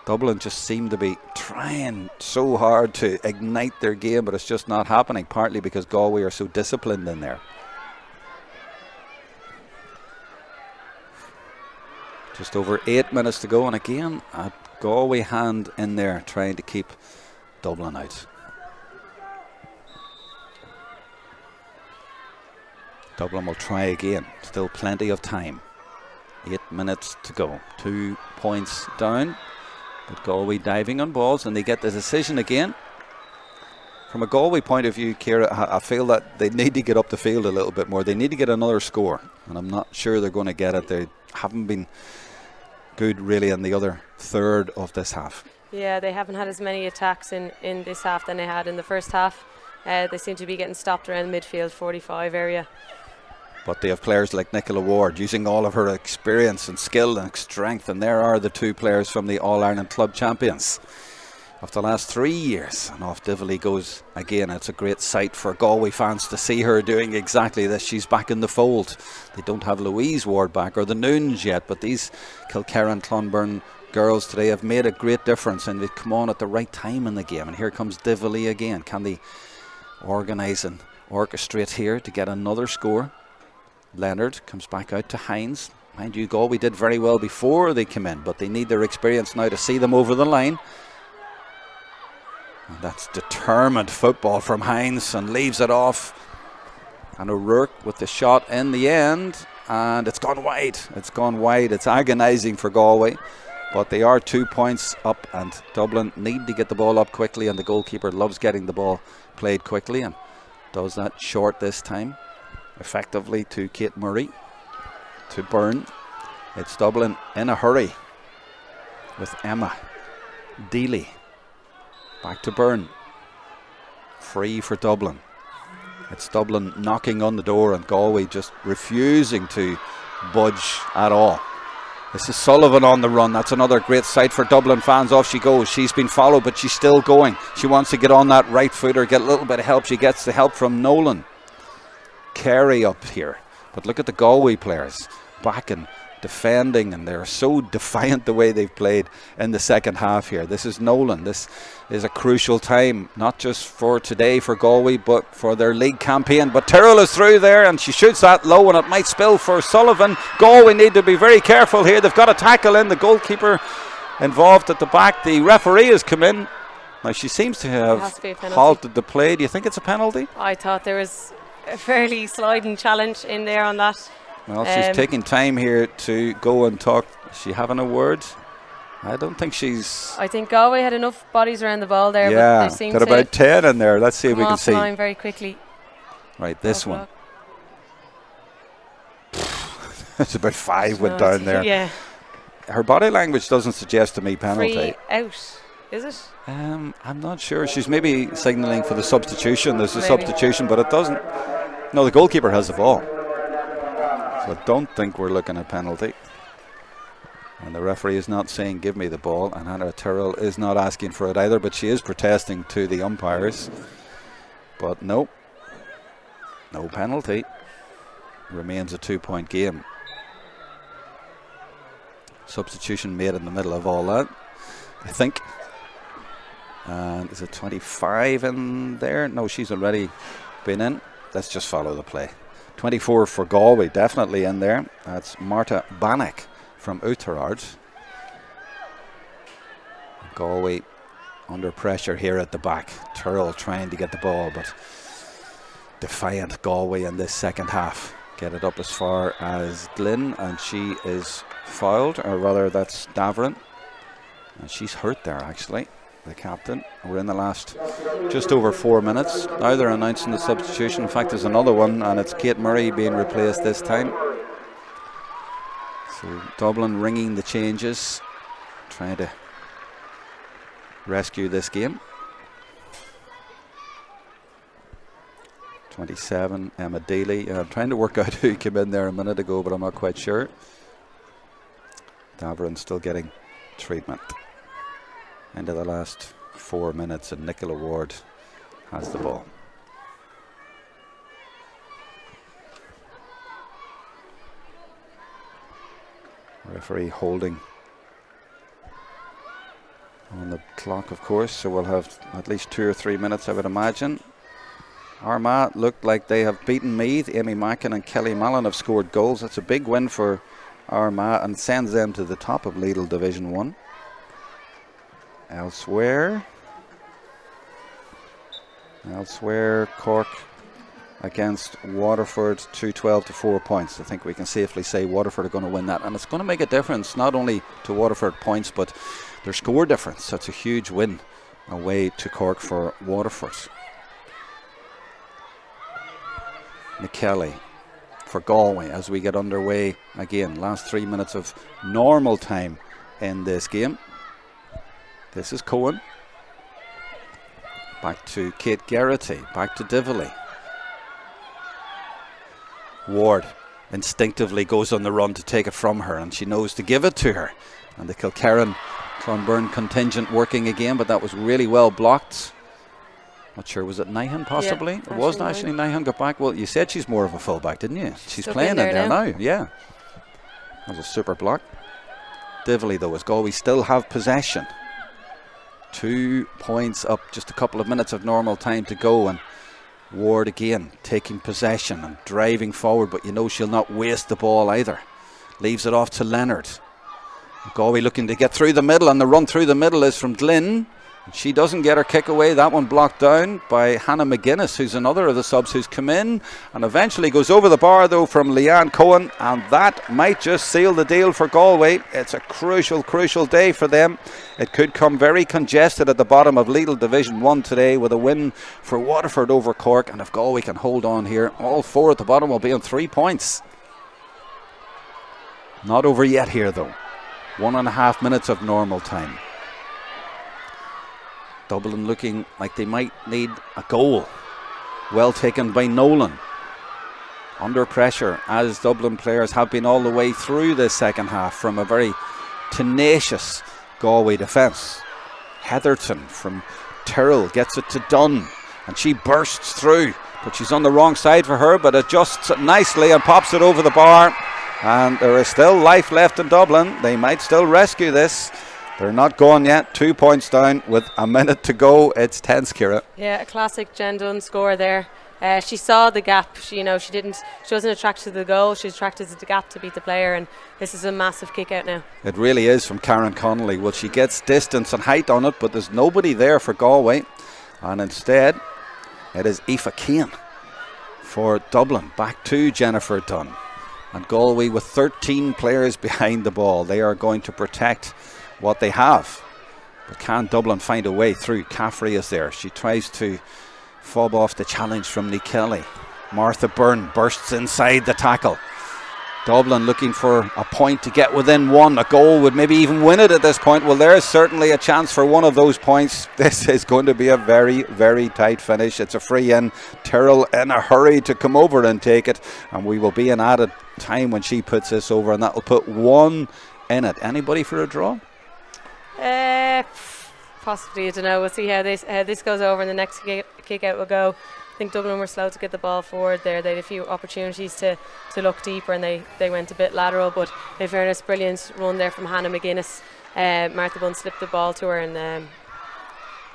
Dublin just seem to be trying so hard to ignite their game, but it's just not happening, partly because Galway are so disciplined in there. Just over 8 minutes to go, and again a Galway hand in there trying to keep Dublin out. Dublin will try again. Still plenty of time. 8 minutes to go. 2 points down. But Galway diving on balls, and they get the decision again. From a Galway point of view, Ciara, I feel that they need to get up the field a little bit more. They need to get another score, and I'm not sure they're going to get it. They haven't been good really in the other third of this half. Yeah, they haven't had as many attacks in this half than they had in the first half. They seem to be getting stopped around the midfield 45 area. But they have players like Nicola Ward using all of her experience and skill and strength, and there are the 2 players from the All-Ireland Club Champions of the last 3 years. And off Dively goes again. It's a great sight for Galway fans to see her doing exactly this. She's back in the fold. They don't have Louise Ward back or the Noons yet, but these Kilkerran Clonburn girls today have made a great difference, and they've come on at the right time in the game. And here comes Dively again. Can they organise and orchestrate here to get another score? Leonard comes back out to Hines. Mind you, Galway did very well before they came in, but they need their experience now to see them over the line. And that's determined football from Hines, and leaves it off. And O'Rourke with the shot in the end, and it's gone wide. It's gone wide. It's agonising for Galway, but they are 2 points up, and Dublin need to get the ball up quickly, and the goalkeeper loves getting the ball played quickly and does that short this time. Effectively to Kate Murray, to Byrne. It's Dublin in a hurry with Emma Deely. Back to Byrne. Free for Dublin. It's Dublin knocking on the door, and Galway just refusing to budge at all. This is Sullivan on the run. That's another great sight for Dublin fans. Off she goes. She's been followed, but she's still going. She wants to get on that right foot or get a little bit of help. She gets the help from Nolan Carey up here. But look at the Galway players back and defending, and they're so defiant the way they've played in the second half here. This is Nolan. This is a crucial time, not just for today for Galway, but for their league campaign. But Tyrrell is through there, and she shoots that low, and it might spill for Sullivan. Galway need to be very careful here. They've got a tackle in, the goalkeeper involved at the back. The referee has come in. Now she seems to have halted the play. Do you think it's a penalty? I thought there was a fairly sliding challenge in there on that. Well, she's taking time here to go and talk. Is she having a word? I don't think she's... I think Galway had enough bodies around the ball there. Yeah, but they seem got about 10 in there. Let's see if we can see. Line very quickly. Right, this one. It's about 5 went down there. Yeah. Her body language doesn't suggest to me penalty. Free out, is it? I'm not sure. She's maybe signalling for the substitution. There's a substitution, but it doesn't... No, the goalkeeper has the ball. So I don't think we're looking at penalty. And the referee is not saying give me the ball, and Hannah Tyrrell is not asking for it either, but she is protesting to the umpires. But no penalty. Remains a 2-point game. Substitution made in the middle of all that, I think. And is it 25 in there? No, she's already been in. Let's just follow the play. 24 for Galway, definitely in there. That's Marta Bannock from Oughterard. Galway under pressure here at the back. Tyrrell trying to get the ball, but defiant Galway in this second half. Get it up as far as Glynn, and she is fouled, or rather that's Davern. And she's hurt there actually, the captain. We're in the last just over 4 minutes. Now they're announcing the substitution. In fact, there's another one, and it's Kate Murray being replaced this time. So Dublin ringing the changes, trying to rescue this game. 27, Emma Deely. I'm trying to work out who came in there a minute ago, but I'm not quite sure. Davern still getting treatment. Into the last 4 minutes, and Nicola Ward has the ball. Referee holding on the clock, of course, so we'll have at least 2 or 3 minutes, I would imagine. Armagh looked like they have beaten Meath. Amy Mackin and Kelly Mallon have scored goals. That's a big win for Armagh and sends them to the top of Lidl Division 1. Elsewhere, Cork against Waterford, 2-12 to 4 points. I think we can safely say Waterford are going to win that, and it's going to make a difference not only to Waterford points but their score difference. That's a huge win away to Cork for Waterford. McKelly for Galway as we get underway again. Last 3 minutes of normal time in this game. This is Cohen. Back to Kate Geraghty. Back to Dively. Ward instinctively goes on the run to take it from her, and she knows to give it to her. And the Kilkerran Clonberne contingent working again, but that was really well blocked. Not sure, was it Nyhan possibly? Yeah, it was actually Nyhan got back. Well, you said she's more of a fullback, didn't you? She's playing in there now. Yeah. That was a super block. Dively, though, as Galway still have possession. 2 points up, just a couple of minutes of normal time to go, and Ward again taking possession and driving forward, but you know she'll not waste the ball either. Leaves it off to Leonard. Galway looking to get through the middle, and the run through the middle is from Glynn. She doesn't get her kick away. That one blocked down by Hannah McGuinness, who's another of the subs who's come in, and eventually goes over the bar though from Leanne Cohen, and that might just seal the deal for Galway. It's a crucial day for them. It could come very congested at the bottom of Lidl Division 1 today with a win for Waterford over Cork, and if Galway can hold on here, all four at the bottom will be on 3 points. Not over yet here though. 1.5 minutes of normal time. Dublin looking like they might need a goal. Well taken by Nolan. Under pressure, as Dublin players have been all the way through this second half from a very tenacious Galway defence. Heatherton from Tyrrell gets it to Dunn, and she bursts through, but she's on the wrong side for her, but adjusts it nicely and pops it over the bar. And there is still life left in Dublin. They might still rescue this. They're not gone yet. 2 points down with a minute to go. It's tense, Ciara. Yeah, a classic Jen Dunn score there. She saw the gap. She wasn't attracted to the goal. She was attracted to the gap to beat the player, and this is a massive kick out now. It really is from Karen Connolly. Well, she gets distance and height on it, but there's nobody there for Galway, and instead it is Aoife Keane for Dublin. Back to Jennifer Dunn, and Galway with 13 players behind the ball. They are going to protect what they have, but can Dublin find a way through? Caffrey is there. She tries to fob off the challenge from Nick Kelly. Martha Byrne bursts inside the tackle. Dublin looking for a point to get within one. A goal would maybe even win it at this point. Well, there is certainly a chance for one of those points. This is going to be a very, very tight finish. It's a free in. Tyrrell in a hurry to come over and take it, and we will be in added time when she puts this over, and that will put one in it. Anybody for a draw? Possibly, I don't know. We'll see how this goes over, and the next kick out will go. I think Dublin were slow to get the ball forward there. They had a few opportunities to look deeper, and they went a bit lateral, but in fairness, brilliant run there from Hannah McGuinness. Martha Bunn slipped the ball to her, and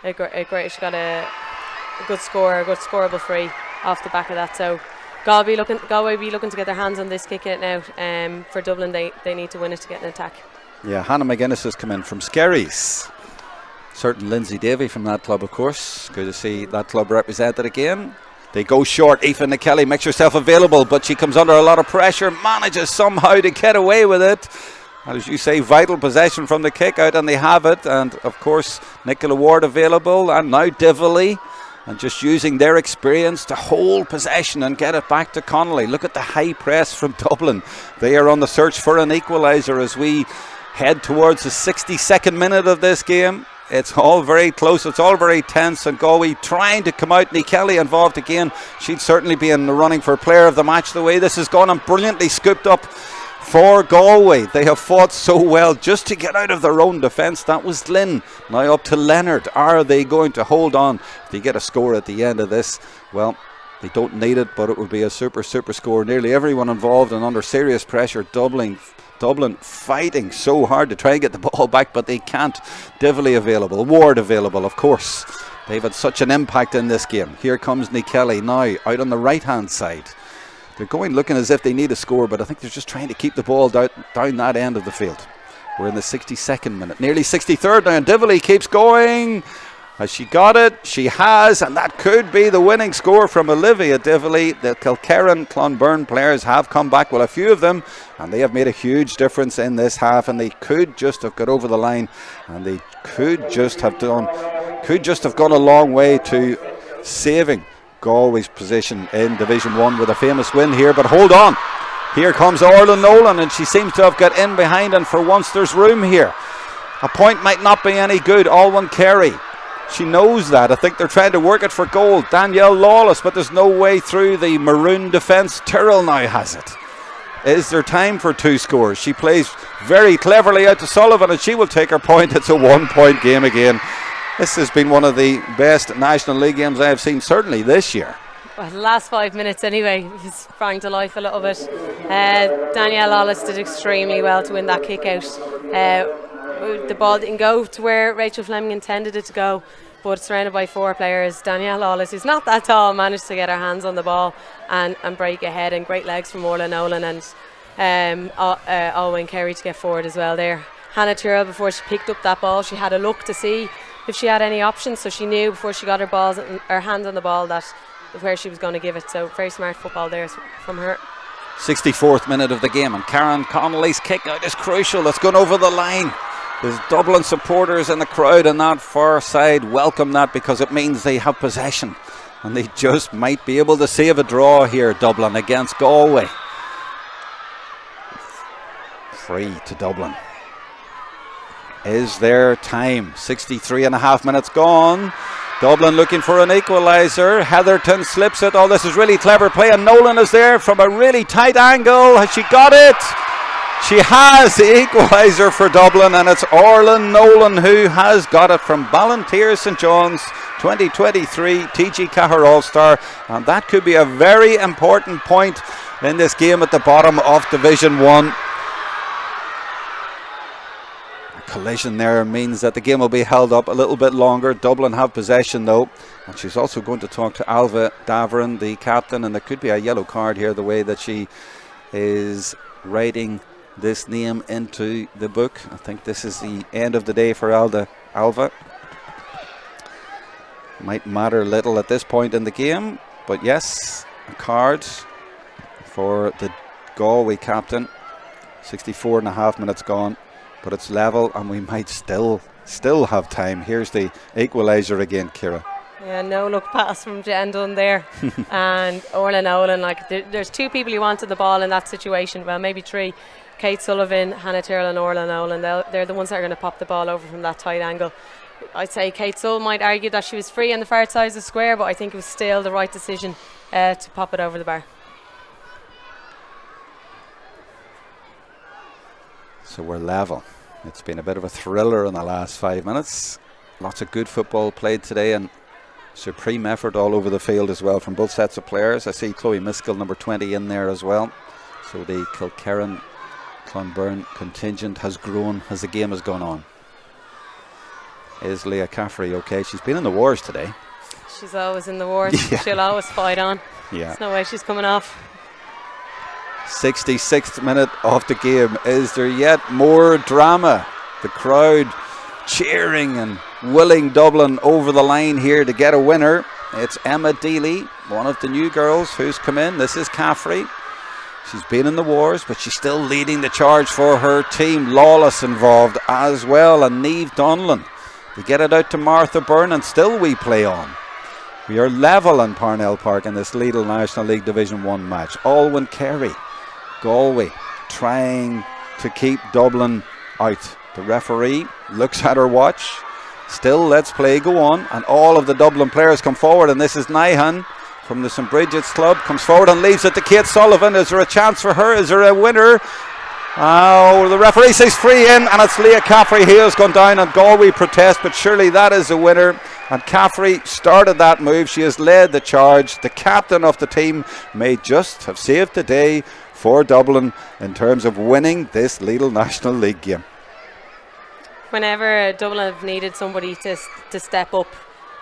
she got a good score, a good scoreable free off the back of that. So Galway be looking to get their hands on this kick out now. For Dublin, they need to win it to get an attack. Yeah, Hannah McGuinness has come in from Skerries. Certain Lindsay Davey from that club, of course. Good to see that club represented again. They go short. Aoife Kelly makes herself available, but she comes under a lot of pressure, manages somehow to get away with it. And as you say, vital possession from the kick out, and they have it. And of course, Nicola Ward available, and now Dively, and just using their experience to hold possession and get it back to Connolly. Look at the high press from Dublin. They are on the search for an equaliser as we head towards the 62nd minute of this game. It's all very close, it's all very tense, and Galway trying to come out. Nick Kelly involved again. She'd certainly be in the running for player of the match the way this has gone, and brilliantly scooped up for Galway. They have fought so well just to get out of their own defence. That was Lynn. Now up to Leonard. Are they going to hold on? If they get a score at the end of this, well, they don't need it, but it would be a super score. Nearly everyone involved and under serious pressure. Dublin fighting so hard to try and get the ball back, but they can't. Dively available, Ward available, of course. They've had such an impact in this game. Here comes Nick Kelly now out on the right hand side. They're going looking as if they need a score, but I think they're just trying to keep the ball down that end of the field. We're in the 62nd minute, nearly 63rd now, and Dively keeps going, Has she got it? She has, and that could be the winning score from Olivia Dively. The Kilkerran Clonberne players have come back, well, a few of them, and they have made a huge difference in this half, and they could just have got over the line, and they could just have gone a long way to saving Galway's position in Division 1 with a famous win here. But hold on, here comes Orla Nolan, and she seems to have got in behind, and for once there's room here. A point might not be any good. Alwyn Carey, she knows that. I think they're trying to work it for goal. Danielle Lawless, but there's no way through the maroon defence. Tyrrell now has it. Is there time for 2 scores? She plays very cleverly out to Sullivan, and she will take her point. It's a 1-point game again. This has been one of the best National League games I have seen, certainly this year. Well, the last 5 minutes anyway, it sprang to life a little bit. Danielle Lawless did extremely well to win that kick out. The ball didn't go to where Rachel Fleming intended it to go, but surrounded by 4 players. Danielle Lawless, who's not that tall, managed to get her hands on the ball and break ahead, and great legs from Orla Nolan and Alwyn Carey to get forward as well there. Hannah Tyrrell, before she picked up that ball, she had a look to see if she had any options, so she knew before she got her hands on the ball that where she was going to give it. So very smart football there from her. 64th minute of the game, and Karen Connolly's kick out is crucial. That's gone over the line. There's Dublin supporters in the crowd on that far side. Welcome that, because it means they have possession, and they just might be able to save a draw here, Dublin, against Galway. Free to Dublin. Is there time? 63.5 minutes gone. Dublin looking for an equaliser. Heatherton slips it. Oh, this is really clever play, and Nolan is there from a really tight angle. Has she got it? She has the equaliser for Dublin, and it's Orla Nolan who has got it from Ballantyre St John's 2023 TG Cahir All-Star, and that could be a very important point in this game at the bottom of Division 1. Collision there means that the game will be held up a little bit longer. Dublin have possession though, and she's also going to talk to Alva Davern, the captain, and there could be a yellow card here, the way that she is writing this name into the book. I think this is the end of the day for Alva. Might matter little at this point in the game, but yes, a card for the Galway captain. 64.5 minutes gone, but it's level, and we might still have time. Here's the equaliser again, Ciara. Yeah, no look pass from Jen Dunn there. And Orla Nolan, there's 2 people who wanted the ball in that situation, well maybe 3. Kate Sullivan, Hannah Tyrrell and Orla Nolan, they're the ones that are going to pop the ball over from that tight angle. I'd say Kate Sullivan might argue that she was free on the far side of the square, but I think it was still the right decision to pop it over the bar. So we're level. It's been a bit of a thriller in the last 5 minutes. Lots of good football played today, and supreme effort all over the field as well from both sets of players. I see Chloe Miskell, number 20, in there as well. So the Kilkerran Clonberne contingent has grown as the game has gone on. Is Leah Caffrey okay? She's been in the wars today. She's always in the wars. Yeah. She'll always fight on. Yeah. There's no way she's coming off. 66th minute of the game. Is there yet more drama? The crowd cheering and willing Dublin over the line here to get a winner. It's Emma Deely, one of the new girls who's come in. This is Caffrey. She's been in the wars, but she's still leading the charge for her team. Lawless involved as well, and Niamh Donlan. They get it out to Martha Byrne, and still we play on. We are level in Parnell Park in this Lidl National League Division 1 match. Alwyn Carey, Galway, trying to keep Dublin out. The referee looks at her watch. Still, let's play go on, and all of the Dublin players come forward, and this is Nyhan from the St Bridget's Club, comes forward and leaves it to Kate Sullivan. Is there a chance for her? Is there a winner? Oh, the referee says free in, and it's Leah Caffrey who has gone down, and Galway protest, but surely that is a winner. And Caffrey started that move. She has led the charge. The captain of the team may just have saved the day for Dublin in terms of winning this Lidl National League game. Whenever Dublin have needed somebody to step up,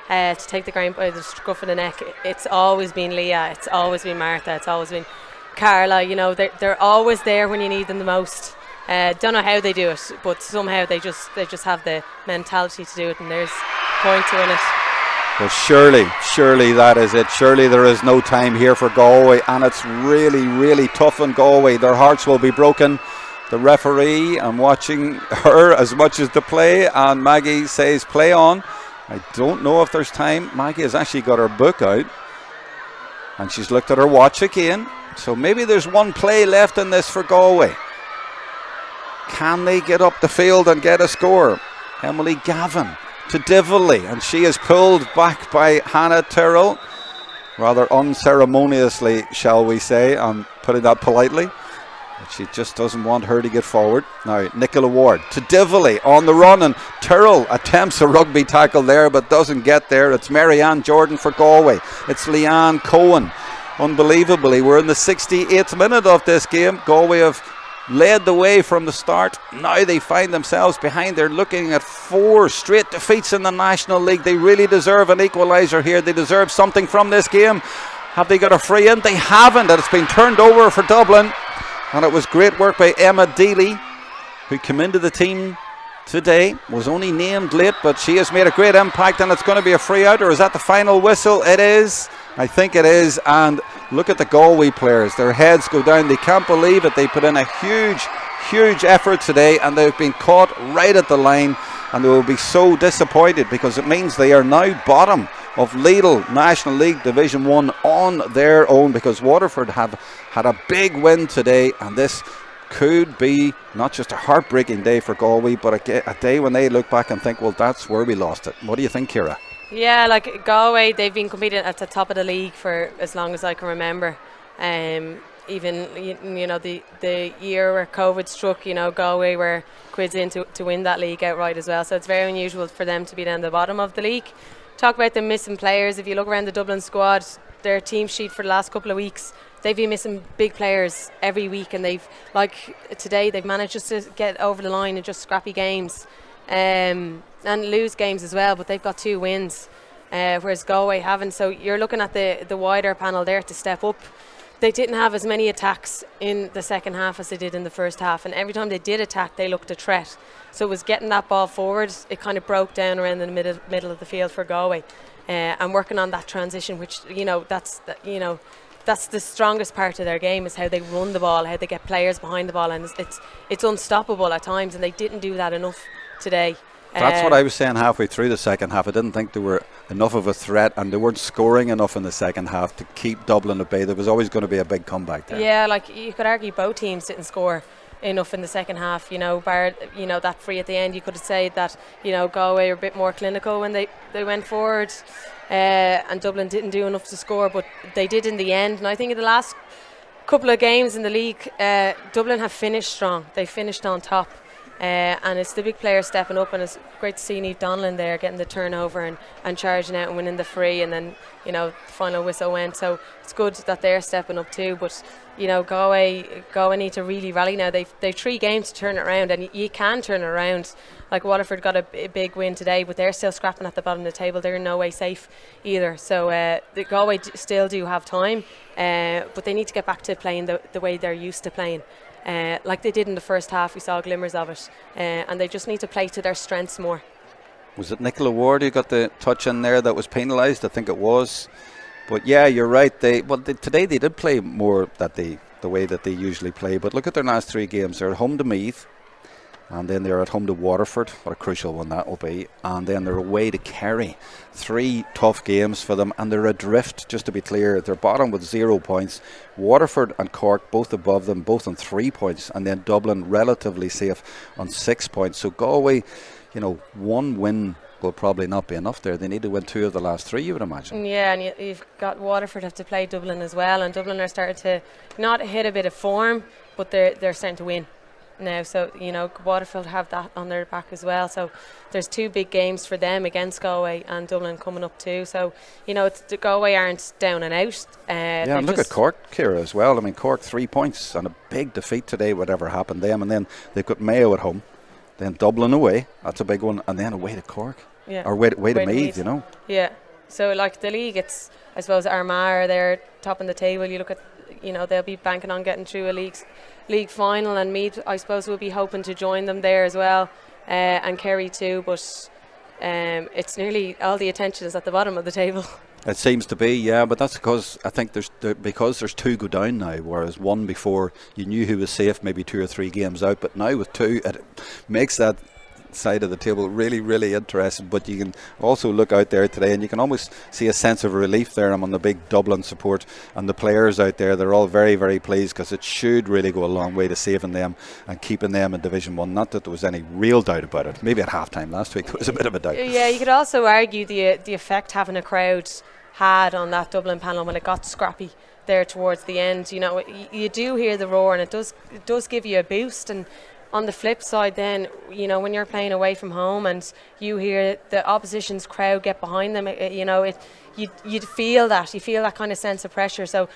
to take the ground by the scruff of the neck, it's always been Leah, it's always been Martha, it's always been Carla. You know, they're always there when you need them the most. Don't know how they do it, but somehow they just have the mentality to do it, and there's point to win it. But surely that is it. Surely there is no time here for Galway, and it's really, really tough on Galway. Their hearts will be broken. The referee, I'm watching her as much as the play, and Maggie says play on. I don't know if there's time. Maggie has actually got her book out, and she's looked at her watch again. So maybe there's one play left in this for Galway. Can they get up the field and get a score? Emily Gavin to Divilly, and she is pulled back by Hannah Tyrrell, rather unceremoniously, shall we say. I'm putting that politely, but she just doesn't want her to get forward. Now Nicola Ward to Divilly on the run, and Tyrrell attempts a rugby tackle there but doesn't get there. It's Marianne Jordan for Galway. It's Leanne Cohen. Unbelievably, we're in the 68th minute of this game. Galway have led the way from the start. Now they find themselves behind. They're looking at 4 straight defeats in the National League. They really deserve an equaliser here. They deserve something from this game. Have they got a free in? They haven't, and it's been turned over for Dublin. And it was great work by Emma Deely, who came into the team today, was only named late, but she has made a great impact, and it's going to be a free out. Or is that the final whistle? It is. I think it is. And look at the Galway players. Their heads go down. They can't believe it. They put in a huge effort today, and they've been caught right at the line, and they will be so disappointed because it means they are now bottom of Lidl National League Division 1 on their own, because Waterford have had a big win today, and this could be not just a heartbreaking day for Galway, but a day when they look back and think, well, that's where we lost it. What do you think, Ciara? Yeah, like Galway, they've been competing at the top of the league for as long as I can remember. Even the year where COVID struck, Galway were quids in to win that league outright as well. So it's very unusual for them to be down the bottom of the league. Talk about them missing players. If you look around the Dublin squad, their team sheet for the last couple of weeks, they've been missing big players every week, and today they've managed just to get over the line in just scrappy games. And lose games as well, but they've got 2 wins, whereas Galway haven't. So you're looking at the wider panel there to step up. They didn't have as many attacks in the second half as they did in the first half, and every time they did attack, they looked a threat. So it was getting that ball forward. It kind of broke down around the middle of the field for Galway, and working on that transition, which that's the strongest part of their game, is how they run the ball, how they get players behind the ball, and it's unstoppable at times, and they didn't do that enough today. That's what I was saying halfway through the second half. I didn't think they were enough of a threat, and they weren't scoring enough in the second half to keep Dublin at bay. There was always going to be a big comeback there. Yeah, like you could argue both teams didn't score enough in the second half, bar that free at the end. You could say that Galway were a bit more clinical when they went forward, and Dublin didn't do enough to score, but they did in the end. And I think in the last couple of games in the league, Dublin have finished strong. They finished on top. And it's the big players stepping up, and it's great to see Niamh Donnellan there getting the turnover and charging out and winning the free, and then the final whistle went. So it's good that they're stepping up too, but Galway need to really rally now. They've 3 games to turn it around, and you can turn it around. Like Waterford got a big win today, but they're still scrapping at the bottom of the table. They're in no way safe either. So the Galway still do have time, but they need to get back to playing the way they're used to playing. Like they did in the first half. We saw glimmers of it, and they just need to play to their strengths more. Was it Nicola Ward who got the touch in there that was penalised? I think it was. But yeah, you're right. Today they did play more the way that they usually play. But look at their last 3 games. They're at home to Meath, and then they're at home to Waterford. What a crucial one that will be. And then they're away to Kerry. 3 tough games for them, and they're adrift, just to be clear. They're bottom with 0 points. Waterford and Cork both above them, both on 3 points, and then Dublin relatively safe on 6 points. So Galway, 1 win will probably not be enough there. They need to win 2 of the last 3, you would imagine. Yeah, and you've got Waterford have to play Dublin as well, and Dublin are starting to not hit a bit of form, but they're starting to win now. So Waterford have that on their back as well. So there's 2 big games for them against Galway and Dublin coming up too. So the Galway aren't down and out. Yeah, and look at Cork, Ciara, as well. I mean, Cork 3 points and a big defeat today, whatever happened to them, and then they've got Mayo at home, then Dublin away, that's a big one, and then away to Cork. Yeah. Or way to Meath, Yeah. So like the league, it's, I suppose, Armagh are there top in the table. You look at, they'll be banking on getting through league final, and Meath, I suppose, will be hoping to join them there as well, and Kerry too. But it's nearly all the attention is at the bottom of the table. It seems to be, yeah, but that's because I think because there's 2 go down now, whereas 1 before you knew who was safe, maybe 2 or 3 games out, but now with 2, it makes that side of the table really, really interesting. But you can also look out there today and you can almost see a sense of relief there among the big Dublin support and the players out there. They're all very, very pleased, because it should really go a long way to saving them and keeping them in Division 1. Not that there was any real doubt about it. Maybe at half-time last week there was a bit of a doubt. Yeah, you could also argue the effect having a crowd had on that Dublin panel when it got scrappy there towards the end. You know, you do hear the roar, and it does give you a boost. And on the flip side then, you know, when you're playing away from home and you hear the opposition's crowd get behind them, you feel that kind of sense of pressure. So,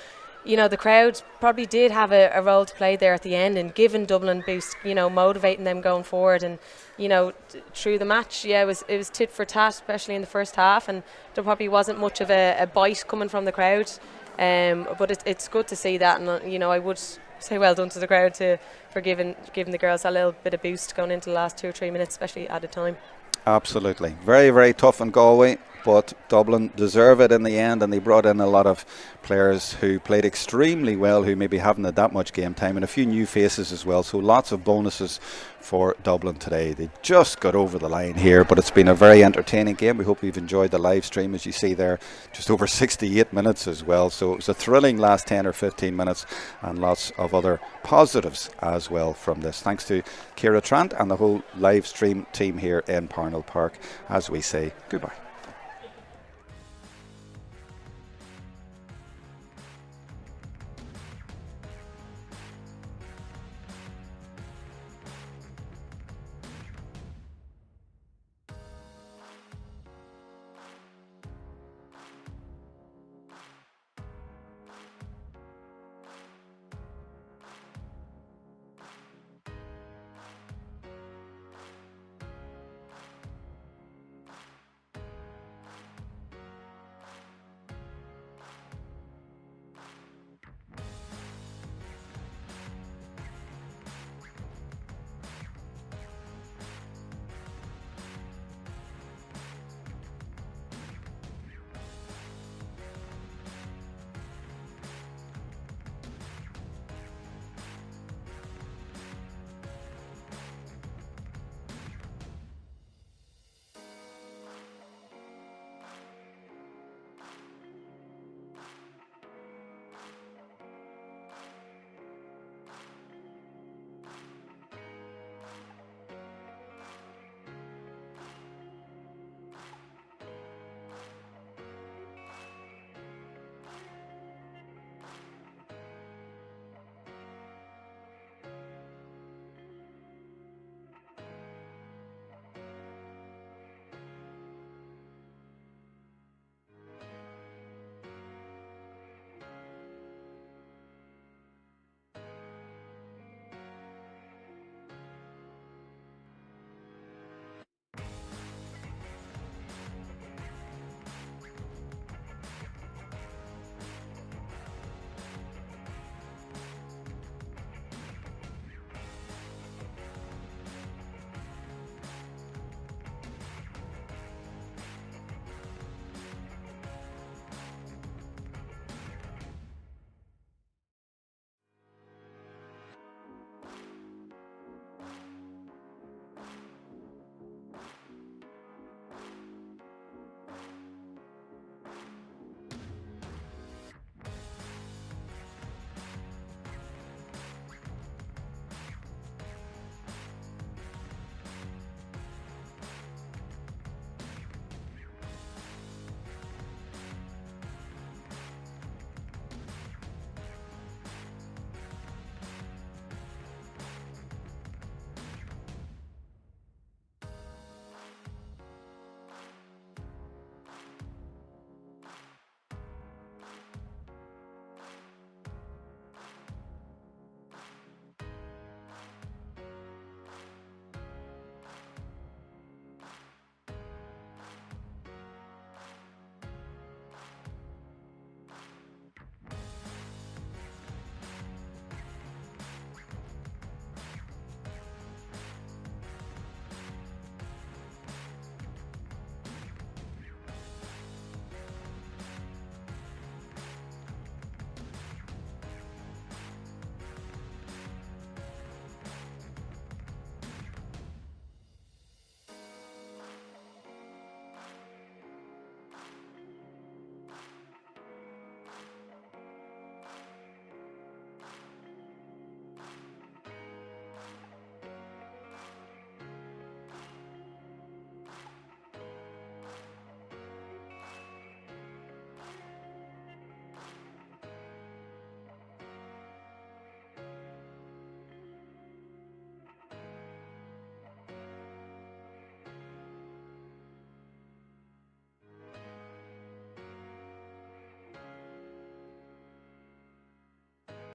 you know, the crowd probably did have a role to play there at the end and giving Dublin boost, you know, motivating them going forward. And, you know, through the match, yeah, it was tit for tat, especially in the first half, and there probably wasn't much of a bite coming from the crowd. But it's good to see that, and you know, I would say well done to the crowd for giving the girls a little bit of boost going into the last 2 or 3 minutes, especially at a time. Absolutely. Very, very tough in Galway, but Dublin deserve it in the end, and they brought in a lot of players who played extremely well, who maybe haven't had that much game time, and a few new faces as well, so lots of bonuses for Dublin today. They just got over the line here, but it's been a very entertaining game. We hope you've enjoyed the live stream. As you see there, just over 68 minutes as well, so it was a thrilling last 10 or 15 minutes, and lots of other positives as well from this. Thanks to Ciara Trant and the whole live stream team here in Parnell Park, as we say goodbye.